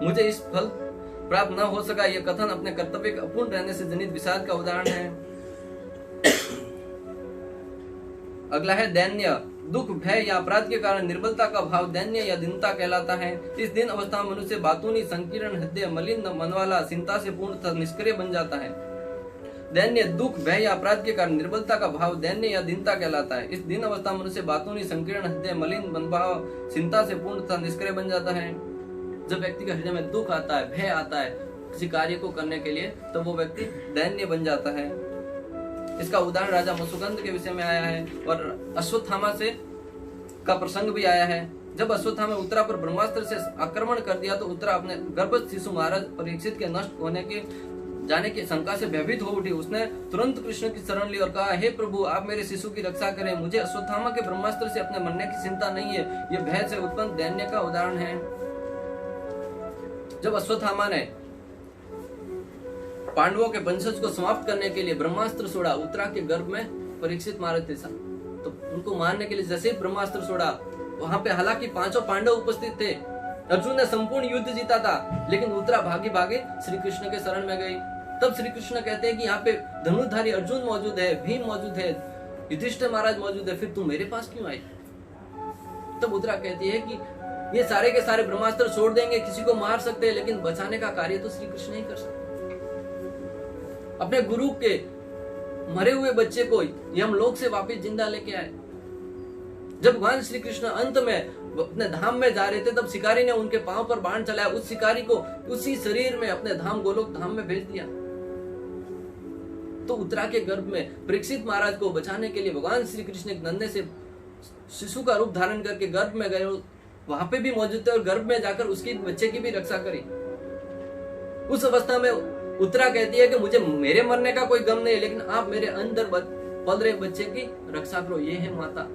मुझे इस फल प्राप्त न हो सका, यह कथन अपने कर्तव्य के अपूर्ण रहने से जनित विषाद का उदाहरण है। अगला है दैन्य। दुख, भय या अपराध के कारण निर्बलता का भाव दैन्य या दीनता कहलाता है। इस दिन अवस्था में मनुष्य बातूनी, संकीर्ण, हृदय, मलिन, मनवाला, चिंता से पूर्ण तथा निष्क्रिय बन जाता है। दैन्य, दुख, भय या अपराध के कारण निर्बलता का भाव दैन्य या दीनता कहलाता है। इस दिन अवस्था में मनुष्य बातूनी, संकीर्ण, हृदय, मलिन, मनभाव, चिंता से पूर्ण तथा निष्क्रिय बन जाता है। जब व्यक्ति के हृदय में दुख आता है, भय आता है किसी कार्य को करने के लिए, तो वो व्यक्ति दैन्य बन जाता है। इसका उदाहरण राजा मसुकंद के विषय में आया है और अश्वत्थामा से का प्रसंग भी आया है। जब अश्वत्थामा उत्तरा पर ब्रह्मास्त्र से आक्रमण कर दिया तो उत्तरा अपने गर्भस्थ शिशु महाराज परीक्षित के नष्ट होने के जाने की शंका से भयभीत हो उठी। उसने तुरंत कृष्ण की शरण ली और कहा, हे प्रभु, आप मेरे शिशु की रक्षा करें। मुझे अश्वत्थामा के ब्रह्मास्त्र से अपने मरने की चिंता नहीं है। यह भय से उत्पन्न दैन्य का उदाहरण है। जब अश्वत्थामा ने पांडवों के वंशज को समाप्त करने के लिए ब्रह्मास्त्र छोड़ा, उत्तरा के गर्भ में परीक्षित महाराज थे, तो उनको मारने के लिए जैसे ही ब्रह्मास्त्र छोड़ा, वहां पे हालांकि पांचों पांडव उपस्थित थे, अर्जुन ने संपूर्ण युद्ध जीता था, लेकिन उत्तरा भागे भागे श्री कृष्ण के शरण में गई। तब श्री कृष्ण कहते हैं कि यहाँ पे धनुर्धारी अर्जुन मौजूद है, भीम मौजूद है, युधिष्ठिर महाराज मौजूद है, फिर तुम मेरे पास क्यों आई? तब उत्तरा कहती है कि ये सारे के सारे ब्रह्मास्त्र छोड़ देंगे, किसी को मार सकते हैं, लेकिन बचाने का कार्य तो श्री कृष्ण ही कर सकते। अपने गुरु के मरे हुए बच्चे को यमलोक से वापस जिंदा लेके आए। जब भगवान श्री कृष्ण अंत में अपने धाम में जा रहे थे, तब शिकारी ने उनके पांव पर बाण चलाया, उस शिकारी को उसी शरीर में अपने धाम गोलोक धाम में भेज दिया। तो उत्तरा के गर्भ में परीक्षित महाराज को बचाने के लिए भगवान श्री कृष्ण एक नन्हे से शिशु का रूप धारण करके गर्भ में गए, वहां पे भी मौजूद थे और गर्भ में जाकर उसकी बच्चे की भी रक्षा करी। उस अवस्था में उत्तरा कहती है कि मुझे मेरे मरने का कोई गम नहीं है, लेकिन आप मेरे अंदर पल रहे बच्चे की रक्षा करो। ये है माता।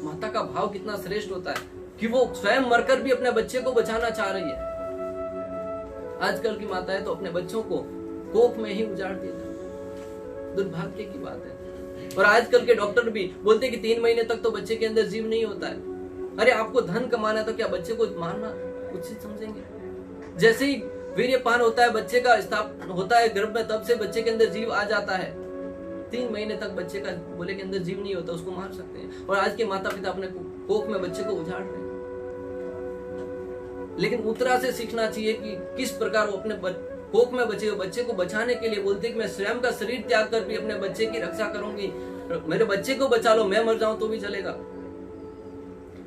माता का भाव कितना श्रेष्ठ होता है कि वो स्वयं मरकर भी अपने बच्चे को बचाना चाह रही है। आजकल की माताएं तो अपने बच्चों को कोख में ही उजाड़ देती है, दुर्भाग्य की बात है। और आजकल के डॉक्टर भी बोलते हैं कि 3 महीने तक तो बच्चे के अंदर जीव नहीं होता है। अरे आपको धन कमाना तो क्या बच्चे को मारना उचित समझेंगे? जैसे ही वीर्यपान होता है, बच्चे का स्थापना होता है गर्भ में, तब से बच्चे के अंदर जीव आ जाता है। 3 महीने तक बच्चे का बोले के अंदर जीव नहीं होता, उसको मार सकते हैं। और आज के माता पिता अपने कोख में बच्चे को उजाड़ रहे हैं। लेकिन उत्तरा से सीखना चाहिए कि किस प्रकार वो अपने कोख में बच्चे को बचाने के लिए बोलते कि मैं स्वयं का शरीर त्याग कर भी अपने बच्चे की रक्षा करूंगी, मेरे बच्चे को बचा लो, मैं मर जाऊं तो भी चलेगा।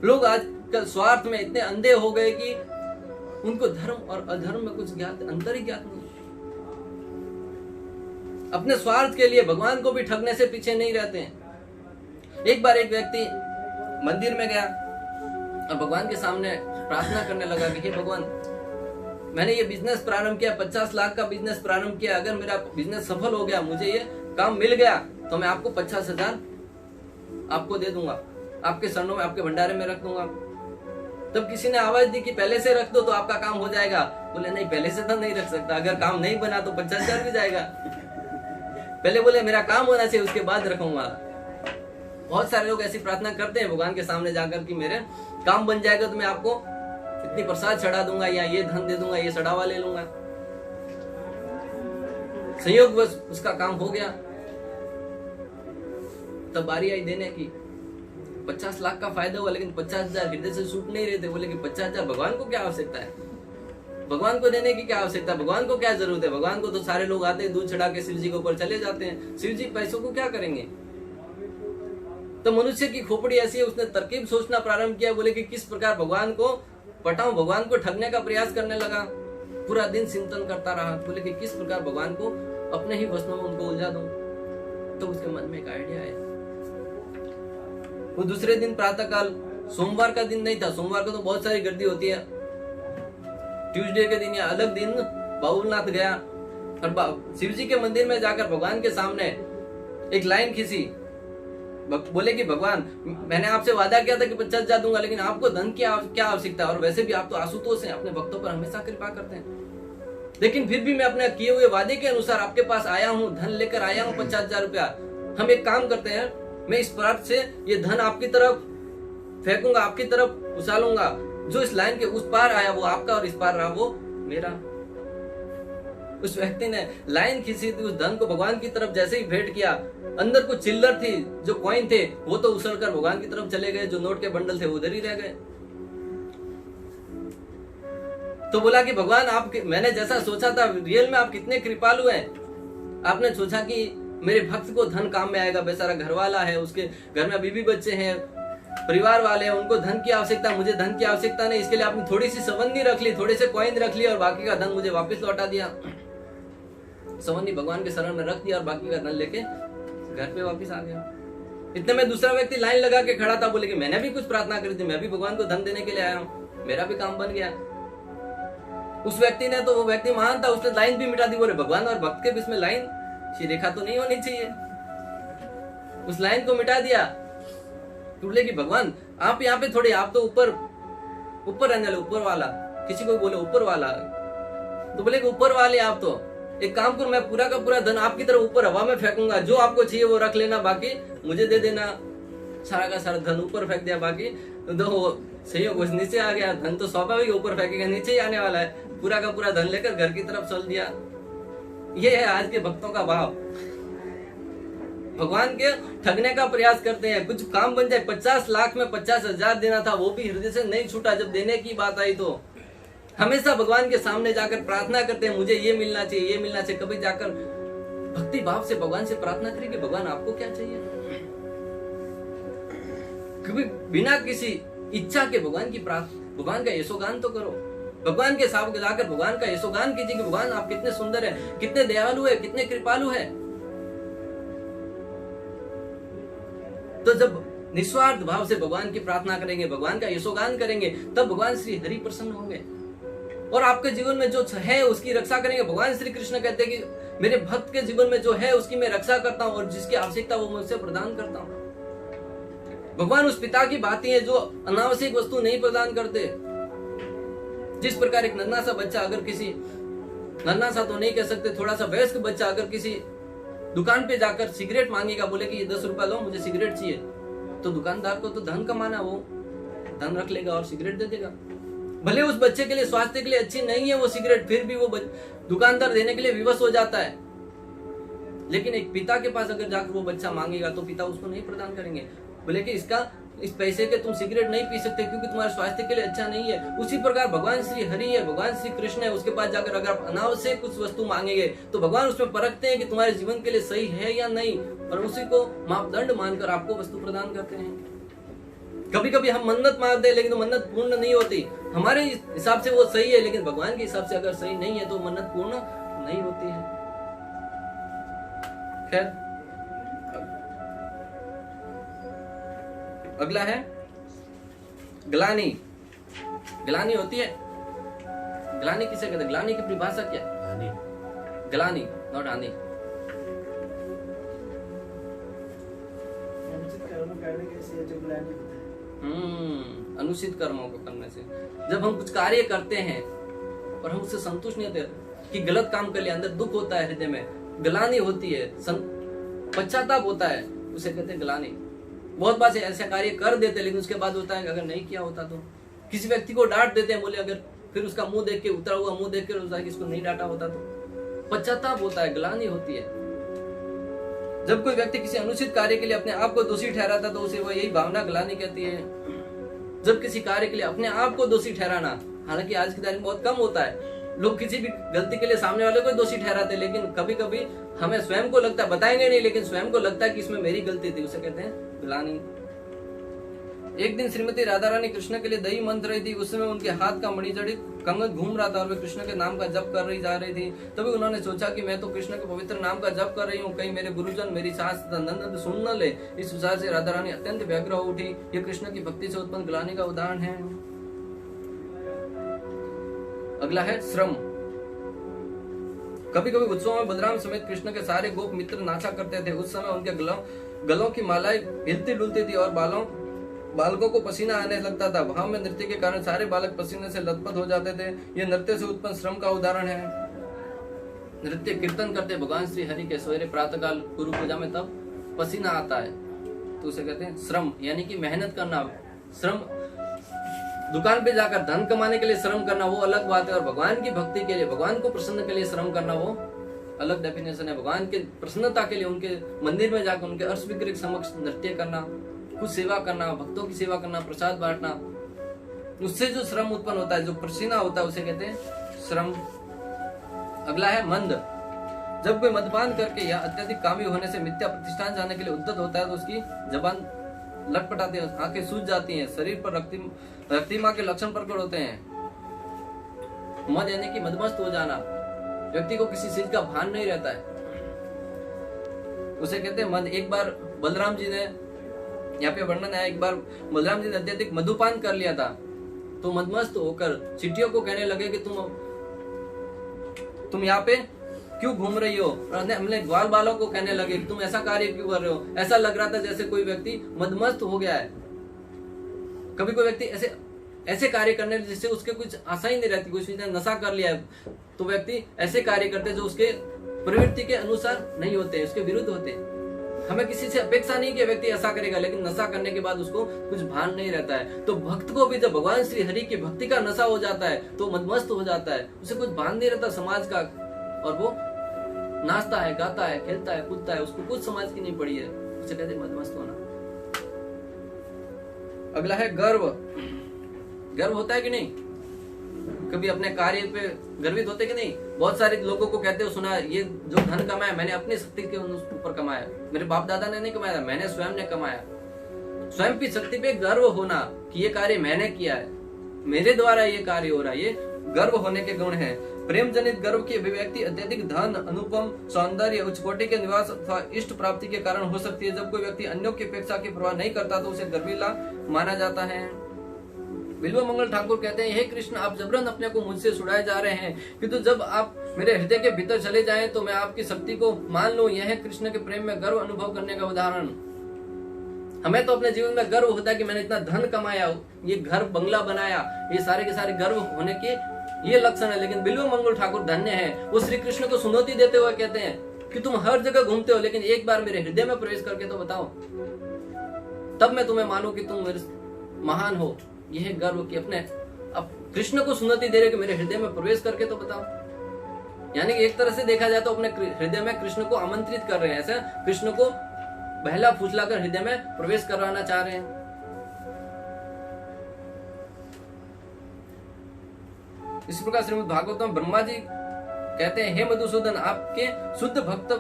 लोग आजकल स्वार्थ में इतने अंधे हो गए कि उनको धर्म और अधर्म में कुछ अंतर ही ज्ञात नहीं। अपने स्वार्थ के लिए भगवान को भी ठगने से पीछे नहीं रहते हैं। एक बार एक व्यक्ति मंदिर में गया और भगवान के सामने प्रार्थना करने लगा कि हे भगवान, मैंने ये बिजनेस प्रारंभ किया, 50 लाख का बिजनेस प्रारंभ किया, अगर मेरा बिजनेस सफल हो गया, मुझे ये काम मिल गया, तो मैं आपको 50,000 आपको दे दूंगा, आपके शरणों में, आपके भंडारे में रख दूंगा। तब किसी ने आवाज दी कि पहले से रख दो तो आपका काम हो जाएगा। बोले नहीं, पहले से तो नहीं रख सकता, अगर काम नहीं बना तो 50,000 भी जाएगा। पहले बोले मेरा काम होना चाहिए, उसके बाद रखूंगा। बहुत सारे लोग ऐसी प्रार्थना करते हैं भगवान के सामने जाकर कि मेरे काम बन जाएगा तो मैं आपको इतनी प्रसाद चढ़ा दूंगा, या ये धन दे दूंगा, ये सड़ावा ले लूंगा। संयोग बस उसका काम हो गया, तब बारी आई देने की। 50 लाख का फायदा हुआ, लेकिन 50,000 हृदय से छूट नहीं रहे थे। बोले कि 50,000 भगवान को क्या आवश्यकता है, भगवान को देने की क्या आवश्यकता, भगवान को क्या जरूरत है? भगवान को तो सारे लोग आते हैं, दूध चढ़ा के शिव जी के ऊपर चले जाते हैं, शिव जी पैसों को क्या करेंगे? तो मनुष्य की खोपड़ी ऐसी है, उसने तरकीब सोचना प्रारंभ किया। बोले कि किस प्रकार भगवान को पटाऊं, भगवान को ठगने का प्रयास करने लगा। पूरा दिन चिंतन करता रहा। बोले कि किस प्रकार भगवान को अपने ही वश में उनको उलझा दूं। तो उसके मन में एक आइडिया आया। वो दूसरे दिन प्रातःकाल, सोमवार का दिन नहीं था, सोमवार को तो बहुत सारी गर्दी होती है, ट्यूसडे के दिन या अलग दिन बाबुलनाथ गया और शिव जी के मंदिर में जाकर भगवान के सामने एक लाइन खींची। बोले कि भगवान, मैंने आपसे वादा किया था कि 50,000 दूंगा, लेकिन आपको धन की क्या आवश्यकता है? और वैसे भी आप तो आशुतोष हैं, अपने भक्तों पर हमेशा कृपा करते हैं, लेकिन फिर भी मैं अपने किए हुए वादे के अनुसार आपके पास आया हूँ, धन लेकर आया हूँ 50,000 रुपया। हम एक काम करते हैं, मैं इस प्रार्थ से ये धन आपकी तरफ फेंकूंगा, आपकी तरफ उछालूंगा। जो इस लाइन के उस पार आया वो आपका, और इस पार रहा वो मेरा। उस व्यक्ति ने लाइन खींची थी, उस धन को भगवान की तरफ जैसे ही भेंट किया, अंदर कुछ चिल्लर थी, जो कॉइन थे, वो तो उछलकर भगवान की तरफ चले गए, जो नोट के बंडल थे वो उधर ही रह गए। तो बोला कि भगवान, आप, मैंने जैसा सोचा था, रियल में आप कितने कृपालु हैं। आपने सोचा कि मेरे भक्त को धन काम में आएगा, बेचारा घर वाला है, उसके घर में बीवी बच्चे हैं, परिवार वाले हैं, उनको धन की आवश्यकता, मुझे धन की आवश्यकता नहीं। इसके लिए आपने थोड़ी सी सवन्नी रख ली, थोड़े से कॉइन रख लिया और बाकी का धन मुझे वापस लौटा दिया। सवन्नी भगवान के शरण में रख दिया और बाकी का धन लेके घर पे वापस आ गया। इतने में दूसरा व्यक्ति लाइन लगा के खड़ा था। बोले कि मैंने भी कुछ प्रार्थना करी थी, मैं भी भगवान को धन देने के लिए आया हूँ, मेरा भी काम बन गया। उस व्यक्ति ने, तो वो व्यक्ति महान था, उसने लाइन भी मिटा दी। बोले भगवान और भक्त के बीच में लाइन सी रेखा तो नहीं होनी चाहिए, उस लाइन को मिटा दिया। बोले कि भगवान, आप यहाँ पे थोड़े, आप तो ऊपर रहने वाले, ऊपर वाला, किसी को बोले ऊपर वाला, तो बोले कि ऊपर वाले आप, तो एक काम करो, मैं पूरा का पूरा धन आपकी तरफ ऊपर हवा में फेंकूंगा, जो आपको चाहिए वो रख लेना, बाकी मुझे दे देना। सारा का सारा धन ऊपर फेंक दिया, बाकी तो सहयोग नीचे आ गया। धन तो स्वाभाविक ऊपर फेंकेगा, नीचे ही आने वाला है। पूरा का पूरा धन लेकर घर की तरफ चल दिया। ये है आज के भक्तों का भाव। भगवान के ठगने का प्रयास करते हैं, कुछ काम बन जाए। 50 लाख में 50,000 देना था, वो भी हृदय से नहीं छूटा। जब देने की बात आई तो हमेशा भगवान के सामने जाकर प्रार्थना करते हैं, मुझे ये मिलना चाहिए, ये मिलना चाहिए। कभी जाकर भक्ति भाव से भगवान से प्रार्थना करें कि भगवान आपको क्या चाहिए। कभी बिना किसी इच्छा के भगवान का यशोगान तो करो। भगवान के सामने जाकर भगवान का यशोगान कीजिए कि भगवान आप कितने सुंदर है, कितने दयालु है, कितने कृपालु है। तो जब निस्वार्थ भाव से भगवान की प्रार्थना करेंगे, भगवान का यशोगान करेंगे, तब भगवान श्री हरि प्रसन्न होंगे और आपके जीवन में जो है उसकी रक्षा करेंगे। भगवान श्री कृष्ण कहते हैं कि मेरे भक्त के जीवन में जो है उसकी मैं रक्षा करता हूं, और जिसकी आवश्यकता वो मुझसे प्रदान करता हूं। भगवान उस पिता की भांति है जो अनावश्यक वस्तु नहीं प्रदान करते। जिस प्रकार एक नन्हा सा बच्चा, अगर किसी, नन्हा सा तो नहीं कह सकते, थोड़ा सा वयस्क बच्चा अगर किसी दुकान पे जाकर सिगरेट मांगेगा, बोले कि ये 10 रुपया लो, मुझे सिगरेट चाहिए, तो दुकानदार को तो धन कमाना, वो धन रख लेगा और सिगरेट दे देगा। भले उस बच्चे के लिए स्वास्थ्य के लिए अच्छी नहीं है वो सिगरेट, फिर भी वो दुकानदार देने के लिए विवश हो जाता है। लेकिन एक पिता के पास अगर जाकर वो बच्चा मांगेगा तो पिता उसको नहीं प्रदान करेंगे, बोले कि इस पैसे के तुम सिगरेट नहीं पी सकते क्योंकि तुम्हारे स्वास्थ्य के लिए अच्छा नहीं है। उसी प्रकार भगवान श्री हरि है, भगवान श्री कृष्ण है, उसके पास जाकर अगर आप अनावश्यक कुछ वस्तु मांगेंगे तो भगवान उसमें परखते हैं कि तुम्हारे जीवन के लिए सही है या नहीं, और उसी को मापदंड मानकर आपको वस्तु प्रदान करते हैं। कभी कभी हम मन्नत मांगते हैं लेकिन मन्नत पूर्ण नहीं होती। हमारे हिसाब से वो सही है लेकिन भगवान के हिसाब से अगर सही नहीं है तो मन्नत पूर्ण नहीं होती है। खैर, अगला है ग्लानि। ग्लानि होती है, ग्लानि किसे कहते हैं? ग्लानि की परिभाषा क्या है? ग्लानि, नॉट हानि। अनुचित कर्मों को करने से, जब हम कुछ कार्य करते हैं और हम उससे संतुष्ट नहीं होते कि गलत काम कर लिया, अंदर दुख होता है, हृदय में ग्लानि होती है, पश्चाताप होता है, उसे कहते हैं ग्लानि। बहुत बार से ऐसे कार्य कर देते लेकिन उसके बाद होता है कि अगर नहीं किया होता तो। किसी व्यक्ति को डांट देते हैं, बोले अगर फिर उसका मुंह देख के, उतरा हुआ मुंह देख के होता है कि इसको नहीं डांटा होता तो। पश्चाताप होता है, ग्लानि होती है। जब कोई व्यक्ति किसी अनुचित कार्य के लिए अपने आप को दोषी ठहराता तो उसे वो यही भावना ग्लानि कहती है। जब किसी कार्य के लिए अपने आप को दोषी ठहराना, हालांकि आज की तारीख में बहुत कम होता है, लोग किसी भी गलती के लिए सामने वाले को दोषी ठहराते, लेकिन कभी कभी हमें स्वयं को लगता है, बताएंगे नहीं लेकिन स्वयं को लगता है कि इसमें मेरी गलती थी, उसे कहते हैं ग्लानि। एक दिन श्रीमती राधा रानी कृष्ण के लिए दही मंथ रही थी। उस समय उनके हाथ का मणिजड़ित कंगन घूम रहा था और वे कृष्ण के नाम का जप कर रही जा रही थी। तभी उन्होंने सोचा कि मैं तो कृष्ण के पवित्र नाम का जप कर रही हूँ, कहीं मेरे गुरुजन मेरी सास नंद सुन न ले। इस विचार से राधा रानी अत्यंत व्यग्र हो उठी। यह कृष्ण की भक्ति से उत्पन्न ग्लानि का उदाहरण है। अगला है श्रम। कभी कभी उत्सवों में बलराम समेत कृष्ण के सारे गोप मित्र नाचा करते थे। उस समय उनके गलों की मालाएं हिलती डुलती थी और बालकों को पसीना आने लगता था। भाव में नृत्य के कारण सारे बालक पसीने से लथपथ हो जाते थे। यह नृत्य से उत्पन्न श्रम का उदाहरण है। नृत्य कीर्तन करते भगवान श्री हरि के सवेरे प्रातःकाल गुरु पूजा में, तब पसीना आता है तो उसे कहते हैं श्रम, यानी कि मेहनत करना। श्रम दुकान पे जाकर धन कमाने के लिए श्रम करना वो अलग बात है, और भगवान की भक्ति के लिए, भगवान को प्रसन्न के लिए श्रम करना वो अलग डेफिनेशन है। भगवान के प्रसन्नता के लिए उनके मंदिर में जाकर उनके अर्श विग्रह के समक्ष नृत्य करना, कुछ सेवा करना, भक्तों की सेवा करना, प्रसाद बांटना, उससे जो श्रम उत्पन्न होता है, जो पसीना होता है, उसे कहते हैं श्रम। अगला है मंद। जब कोई मद्यपान करके या अत्यधिक कामी होने से मिथ्या प्रतिष्ठान जाने के लिए उद्यत होता है तो उसकी जबान लटपटाती है, आंखें सूज जाती हैं, शरीर पर रक्तिमा के लक्षण प्रकट होते हैं। मद यानी कि मदमस्त हो जाना, व्यक्ति को किसी चीज का भान नहीं रहता है, उसे कहते हैं मद। एक बार बलराम जी ने, यहाँ पे वर्णन है, एक बार बलराम जी ने अत्यधिक मधुपान कर लिया था तो मदमस्त होकर चिट्टियों को कहने लगे कि तुम यहाँ पे क्यों घूम रही हो। हमने ग्वाल बालों को कहने लगे कि तुम ऐसा कार्य क्यों कर रहे हो। ऐसा लग रहा था जैसे कोई व्यक्ति मदमस्त हो गया है। कभी कोई व्यक्ति ऐसे कार्य करने जिससे उसके कुछ आशा ही नहीं रहती, कुछ ने नशा कर लिया है तो व्यक्ति ऐसे कार्य करते जो उसके प्रवृत्ति के अनुसार नहीं होते, उसके विरुद्ध होते। हमें किसी से अपेक्षा नहीं कि व्यक्ति ऐसा करेगा, लेकिन नशा करने के बाद उसको कुछ भान नहीं रहता है। तो भक्त को भी जब भगवान श्री हरि की भक्ति का नशा हो जाता है तो मदमस्त हो जाता है, उसे कुछ भान नहीं रहता समाज का, और वो नाचता है, गाता है, खेलता है, कूदता है, उसको कुछ समाज की नहीं पड़ी है, उसे कहते हैं मदमस्त होना। अगला है गर्व। गर्व होता है कि नहीं? कभी अपने कार्य पे गर्वित होते कि नहीं? बहुत सारे लोगों को कहते हो सुना, ये जो धन कमाया मैंने अपनी शक्ति के ऊपर कमाया, मेरे बाप दादा ने नहीं कमाया, मैंने स्वयं ने कमाया। स्वयं की शक्ति पे गर्व होना कि ये कार्य मैंने किया है, मेरे द्वारा ये कार्य हो रहा है, ये गर्व होने के गुण है। प्रेम जनित गर्व की अभिव्यक्ति अत्यधिक धन, अनुपम सौंदर्य, उच्च कोटि के निवास अथवा इष्ट प्राप्ति के कारण हो सकती है। जब कोई व्यक्ति अन्यों की अपेक्षा की परवाह नहीं करता तो उसे गर्वीला माना जाता है। बिल्व मंगल ठाकुर कहते हैं, हे कृष्ण, आप जबरन अपने को मुझसे छुड़ाए जा रहे हैं, किंतु जब आप मेरे हृदय के भीतर चले जाएं तो मैं आपकी शक्ति को मान लूं। यह है कृष्ण के प्रेम में गर्व अनुभव करने का उदाहरण। हमें तो अपने जीवन में गर्व होता है कि मैंने इतना धन कमाया, ये घर बंगला बनाया, ये सारे के सारे गर्व होने के ये लक्षण है। लेकिन बिल्व मंगल ठाकुर धन्य है, वो श्री कृष्ण को सुनौती देते हुए कहते हैं कि तुम हर जगह घूमते हो, लेकिन एक बार मेरे हृदय में प्रवेश करके तो बताओ, तब मैं तुम्हें मानूं कि तुम मेरे महान हो, यह है गर्व कि अपने अब कृष्ण को सुनति दे रहे कि मेरे हृदय में प्रवेश करके तो बताओ। यानी कि एक तरह से देखा जाए तो अपने हृदय में कृष्ण को आमंत्रित कर रहे हैं, ऐसा कृष्ण को बहला फुसलाकर हृदय में प्रवेश करवाना चाह रहे हैं। इस प्रकार श्रीमद् भागवत में ब्रह्मा जी कहते हैं, हे मधुसूदन, आपके शुद्ध भक्त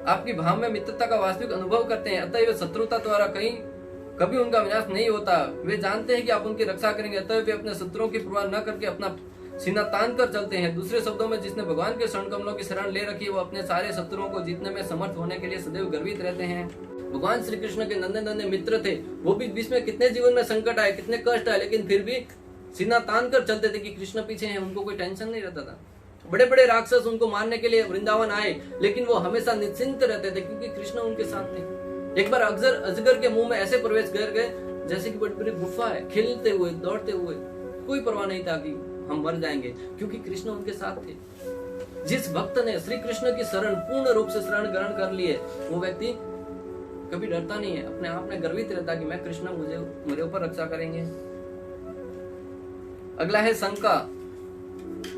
आपकी भाव में मित्रता का वास्तविक अनुभव करते हैं, अतः वे शत्रुता द्वारा कभी उनका विनाश नहीं होता। वे जानते हैं कि आप उनकी रक्षा करेंगे, अतः वे अपने शत्रुओं की परवाह न करके अपना सीना तान कर चलते हैं। दूसरे शब्दों में, जिसने भगवान के शरण कमलों की शरण ले रखी है, वो अपने सारे शत्रुओं को जीतने में समर्थ होने के लिए सदैव गर्वित रहते हैं। भगवान श्री कृष्ण के नन्हे नन्हे मित्र थे, वो भी बीच में कितने जीवन में संकट आए, कितने कष्ट आए, लेकिन फिर भी सीना तान कर चलते थे कि कृष्ण पीछे हैं, उनको कोई टेंशन नहीं रहता था। बड़े बड़े राक्षस उनको मारने के लिए वृंदावन आए, लेकिन वो हमेशा निश्चिंत रहते थे क्योंकि कृष्ण उनके साथ थे। एक बार अजगर के मुंह में ऐसे प्रवेश कर गए जैसे कि बड़ी बड़ी गुफा है, खेलते हुए दौड़ते हुए, कोई परवाह नहीं था कि हम मर जाएंगे, क्योंकि कृष्ण उनके साथ थे। जिस भक्त ने श्री कृष्ण की शरण पूर्ण रूप से शरण ग्रहण कर ली है, वो व्यक्ति कभी डरता नहीं है, अपने आप में गर्वित रहता कि मैं कृष्ण मेरे ऊपर रक्षा करेंगे। अगला है शंका।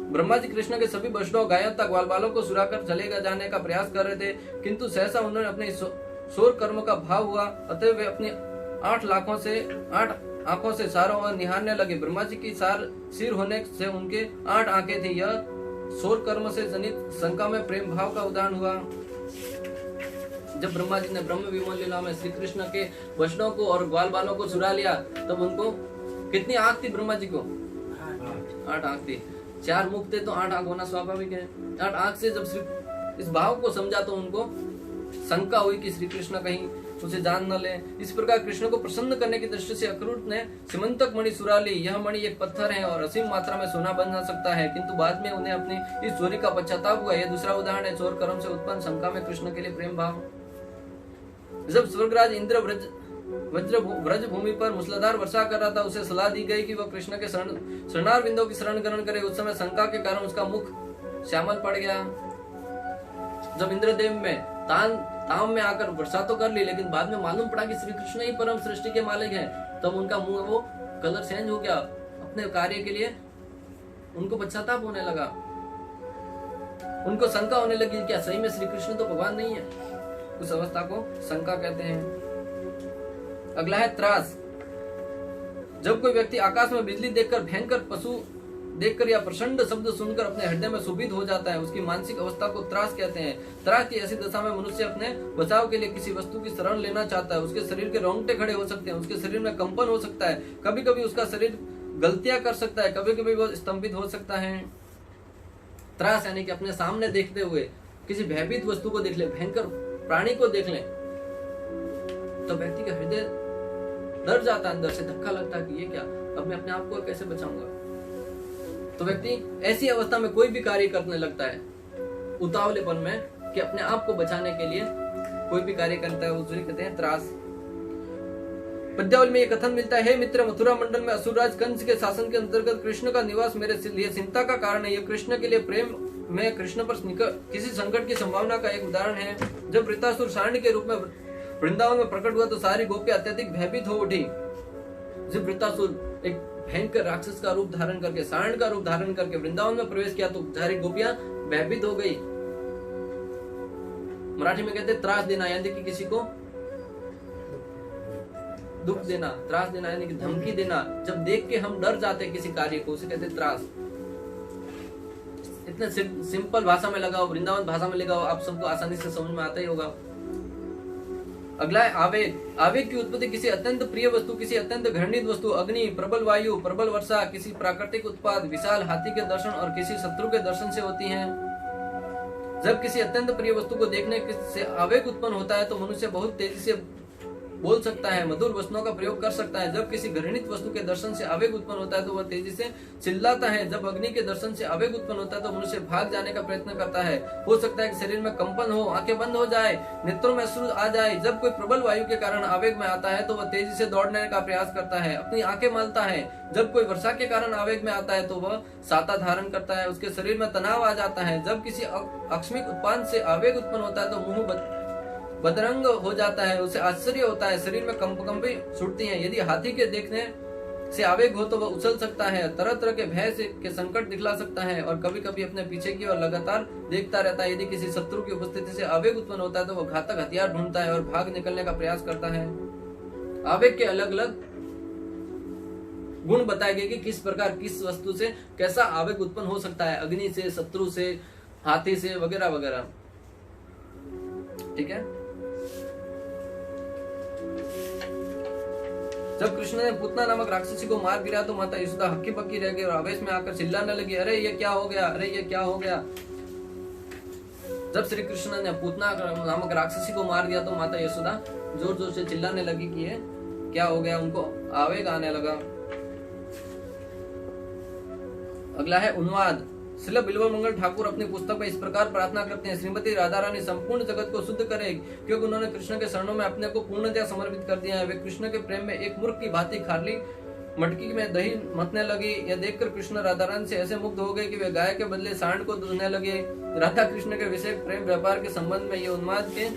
ब्रह्मा जी कृष्ण के सभी वैष्णव गायों तक ग्वाल बालों को सुराकर चले जाने का प्रयास कर रहे थे, किंतु सहसा उन्होंने अपने शोर कर्म का भाव हुआ, अतः वे अपनी 8 आंखों से चारों ओर निहारने लगे। ब्रह्मा जी की सिर होने से उनके 8 आंखें थी। यह शोर कर्म से जनित शंका में प्रेम भाव का उदाहरण हुआ। जब ब्रह्मा जी ने ब्रह्म विमोचन लीला में श्री कृष्ण के वैष्णव को और ग्वाल बालों को चुरा लिया, तब उनको कितनी आंख थी? ब्रह्मा जी को 8 आंख थी। 4 मुख थे तो 8 आंख होना स्वाभाविक है। 8 आंख से जब इस भाव को समझा तो उनको शंका हुई कि श्री कृष्ण कहीं उसे जान न ले। इस प्रकार कृष्ण को प्रसन्न करने की दृष्टि से अक्रूर ने सिमंतक मणि चुरा ली। यह मणि एक पत्थर है और असीम मात्रा में सोना बन सकता है, किंतु बाद में उन्हें अपनी इस चोरी का पश्चाताप हुआ। यह दूसरा उदाहरण है चोर कर्म से उत्पन्न शंका में कृष्ण के लिए प्रेम भाव। जब स्वर्गराज इंद्र ब्रज भूमि पर मूसलाधार वर्षा कर रहा था, उसे सलाह दी गई कि वह कृष्ण के शरणार बिंदों की शरण ग्रहण करे। उस समय शंका के कारण उसका मुख श्यामल पड़ गया। जब इंद्रदेव में ताम में आकर वर्षा तो कर ली, लेकिन बाद में मालूम पड़ा कि श्री कृष्ण ही परम सृष्टि के मालिक हैं, तब उनका मुंह वो कलर चेंज हो गया। अपने कार्य के लिए उनको पश्चाताप होने लगा। उनको शंका होने लगी, क्या सही में श्री कृष्ण तो भगवान नहीं है? उस अवस्था को शंका कहते हैं। अगला है त्रास। जब कोई व्यक्ति आकाश में बिजली देखकर, भयंकर पशु देखकर या प्रचंड शब्द सुनकर अपने हृदय में सुभित हो जाता है, उसकी मानसिक अवस्था को त्रास कहते हैं। त्रास की ऐसी दशा में मनुष्य अपने बचाव के लिए किसी वस्तु की शरण लेना चाहता है। उसके शरीर के रोंगटे खड़े हो सकते हैं, उसके शरीर में कंपन हो सकता है, कभी कभी उसका शरीर गलतियां कर सकता है, कभी कभी वो स्तंभित हो सकता है। त्रास यानी कि अपने सामने देखते हुए किसी भयभीत वस्तु को देख ले, भयंकर प्राणी को देख ले, तो व्यक्ति का हृदय डर जाता है, अंदर से धक्का लगता है कि ये क्या, अब मैं अपने आप को कैसे बचाऊंगा। तो व्यक्ति ऐसी अवस्था में कोई भी कार्य करने लगता है उतावलेपन में, कि अपने आप को बचाने के लिए कोई भी कार्य करता है, उसे कहते हैं त्रास। पद्यावली में एक कथन मिलता है, हे मित्र, मथुरा मंडल में असुरराज कंस के शासन के अंतर्गत कृष्ण का निवास मेरे लिए चिंता का कारण है। यह कृष्ण के लिए प्रेम में कृष्ण पर किसी संकट की संभावना का एक उदाहरण है। जब वृत्तासुर सारणी के रूप में वृंदावन में प्रकट हुआ तो सारी गोपियां अत्यधिक भयभीत हो उठी। जब वृत्तासुर एक भयंकर राक्षस का रूप धारण करके, सारण का रूप धारण करके वृंदावन में प्रवेश किया तो सारी गोपियां भयभीत हो गई। मराठी में कहते हैं त्रास देना, यानी कि किसी को दुख देना। त्रास देना यानी कि धमकी देना। जब देख के हम डर जाते किसी कार्य को, उसे कहते हैं त्रास। इतने सिंपल भाषा में लगाओ, वृंदावन भाषा में लगाओ, आप सबको आसानी से समझ में आता ही होगा। अगला है आवेग। आवेग की उत्पत्ति किसी अत्यंत प्रिय वस्तु, किसी अत्यंत घृणित वस्तु, अग्नि, प्रबल वायु, प्रबल वर्षा, किसी प्राकृतिक उत्पाद, विशाल हाथी के दर्शन और किसी शत्रु के दर्शन से होती है। जब किसी अत्यंत प्रिय वस्तु को देखने से आवेग उत्पन्न होता है तो मनुष्य बहुत तेजी से बोल सकता है, मधुर वचनों का प्रयोग कर सकता है। जब किसी घृणित वस्तु के दर्शन से आवेग उत्पन्न होता है तो वह तेजी से चिल्लाता है। जब अग्नि के दर्शन से आवेग उत्पन्न होता है तो मनुष्य भाग जाने का प्रयत्न करता है। हो सकता है कि शरीर में कंपन हो, आंखें बंद हो जाए, नेत्रों में अश्रु आ जाए। जब कोई प्रबल वायु के कारण आवेग में आता है तो वह तेजी से दौड़ने का प्रयास करता है, अपनी आंखें मलता है। जब कोई वर्षा के कारण आवेग में आता है तो वह छाता धारण करता है, उसके शरीर में तनाव आ जाता है। जब किसी आकस्मिक उत्पाद से आवेग उत्पन्न होता है तो मुंह बदरंग हो जाता है, उसे आश्चर्य होता है, शरीर में कंपकंपी छूटती हैं। यदि हाथी के देखने से आवेग हो तो वह उछल सकता है, तरह तरह के भय से के संकट दिखला सकता है और कभी कभी अपने पीछे की ओर लगातार देखता रहता है। यदि किसी शत्रु की उपस्थिति से आवेग उत्पन्न होता है तो वह घातक हथियार ढूंढता है और भाग निकलने का प्रयास करता है। आवेग के अलग अलग गुण बताए गए कि किस प्रकार किस वस्तु से कैसा आवेग उत्पन्न हो सकता है, अग्नि से, शत्रु से, हाथी से, वगैरह वगैरह। ठीक है। जब कृष्ण ने पूतना नामक राक्षसी को मार गिरा तो माता यशोदा हक्की बक्की रह गई और आवेश में आकर चिल्लाने लगी, अरे ये क्या हो गया, अरे ये क्या हो गया। जब श्री कृष्ण ने पूतना नामक राक्षसी को मार दिया तो माता यशोदा जोर जोर से चिल्लाने लगी कि ये क्या हो गया, उनको आवेग आने लगा। अगला है उन्माद। श्रील बिल्वमंगल ठाकुर अपनी पुस्तक में इस प्रकार प्रार्थना करते हैं, श्रीमती राधा रानी संपूर्ण जगत को शुद्ध करे क्योंकि उन्होंने कृष्ण के शरणों में अपने को पूर्णतया समर्पित कर दिया है। वे कृष्ण के प्रेम में एक मूर्ख की भांति खाली मटकी में दही मतने लगी। यह देखकर कृष्ण राधा रानी से ऐसे मुग्ध हो गए कि वे गाय के बदले सांड को दूधने लगे। राधा कृष्ण के विषय प्रेम व्यापार के संबंध में ये उन्माद के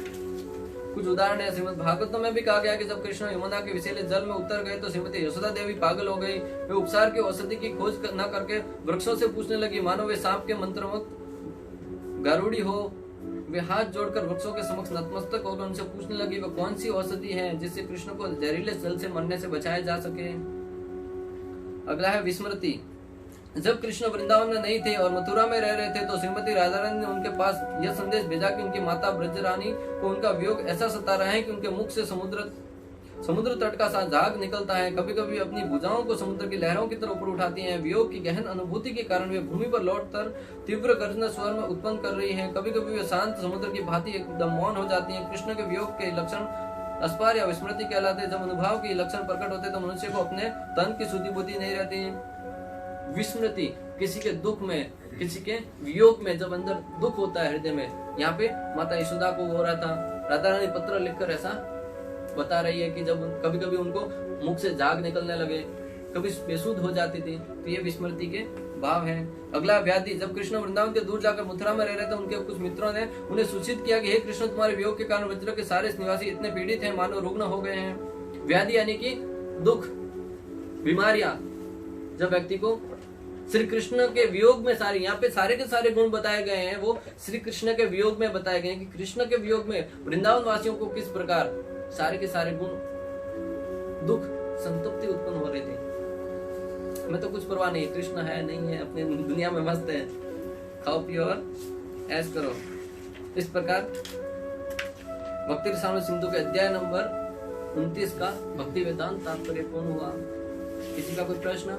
कुछ उदाहरण है। श्रीमद् भागवतम में भी कहा गया कि जब कृष्ण यमुना के विषैले जल में उतर गए तो श्रीमती यशोदा देवी पागल हो गई। वे उपचार की औषधि की खोज न करके वृक्षों से पूछने लगी, मानो वे सांप के मंत्रमुग्ध गारुड़ी हो। वे हाथ जोड़कर वृक्षों के समक्ष नतमस्तक होकर उनसे पूछने लगी वह कौन सी औषधि है जिससे कृष्ण को जहरीले जल से मरने से बचाया जा सके। अगला है विस्मृति। जब कृष्ण वृंदावन में नहीं थे और मथुरा में रह रहे थे तो श्रीमती राधा रानी ने उनके पास यह संदेश भेजा कि उनकी माता ब्रजरानी को उनका वियोग ऐसा सता रहा है कि उनके मुख से समुद्र तट का सा झाग निकलता है। कभी कभी अपनी भुजाओं को समुद्र की लहरों की तरह ऊपर उठाती हैं। वियोग की गहन अनुभूति के कारण वे भूमि पर लौटकर तीव्र गर्जना स्वर में उत्पन्न कर रही हैं। कभी कभी वे शांत समुद्र की भांति एकदम मौन हो जाती हैं। कृष्ण के वियोग के लक्षण अस्पार या विस्मृति कहलाते हैं। जब अनुभव के लक्षण प्रकट होते तो मनुष्य को अपने तन की शुद्धि बुद्धि नहीं रहती। विस्मृति किसी के दुख में, किसी के वियोग में, जब अंदर दुख होता है हृदय में। यहाँ पे माता यशोदा को हो रहा था। राधा रानी पत्र लिखकर ऐसा बता रही है कि जब कभी कभी उनको मुख से झाग निकलने लगे, कभी बेसुध हो जाती थी, तो ये विस्मृति के भाव है। अगला व्याधि। जब कृष्ण वृंदावन के दूर जाकर मथुरा में रह रहे थे उनके कुछ मित्रों ने उन्हें सूचित किया कि हे कृष्ण, तुम्हारे वियोग के कारण वज्र के सारे निवासी इतने पीड़ित हैं मानो रुग्ण हो गए हैं। व्याधि यानी कि दुख, बीमारियां। जब व्यक्ति को श्री कृष्ण के वियोग में सारे, यहाँ पे सारे के सारे गुण बताए गए हैं, वो श्री कृष्ण के वियोग में बताए गए हैं कि कृष्ण के वियोग में वृंदावन वासियों को किस प्रकार सारे के सारे गुण, दुख, संतुप्ति उत्पन्न हो रही थी। हमें तो कुछ परवाह नहीं, कृष्ण है नहीं है, अपने दुनिया में मस्त है, खाओ पियो और ऐश करो। इस प्रकार भक्ति रसायन सिंधु के अध्याय नंबर 29 का भक्ति वेदांत तात्पर्य पूर्ण हुआ। किसी का कोई प्रश्न?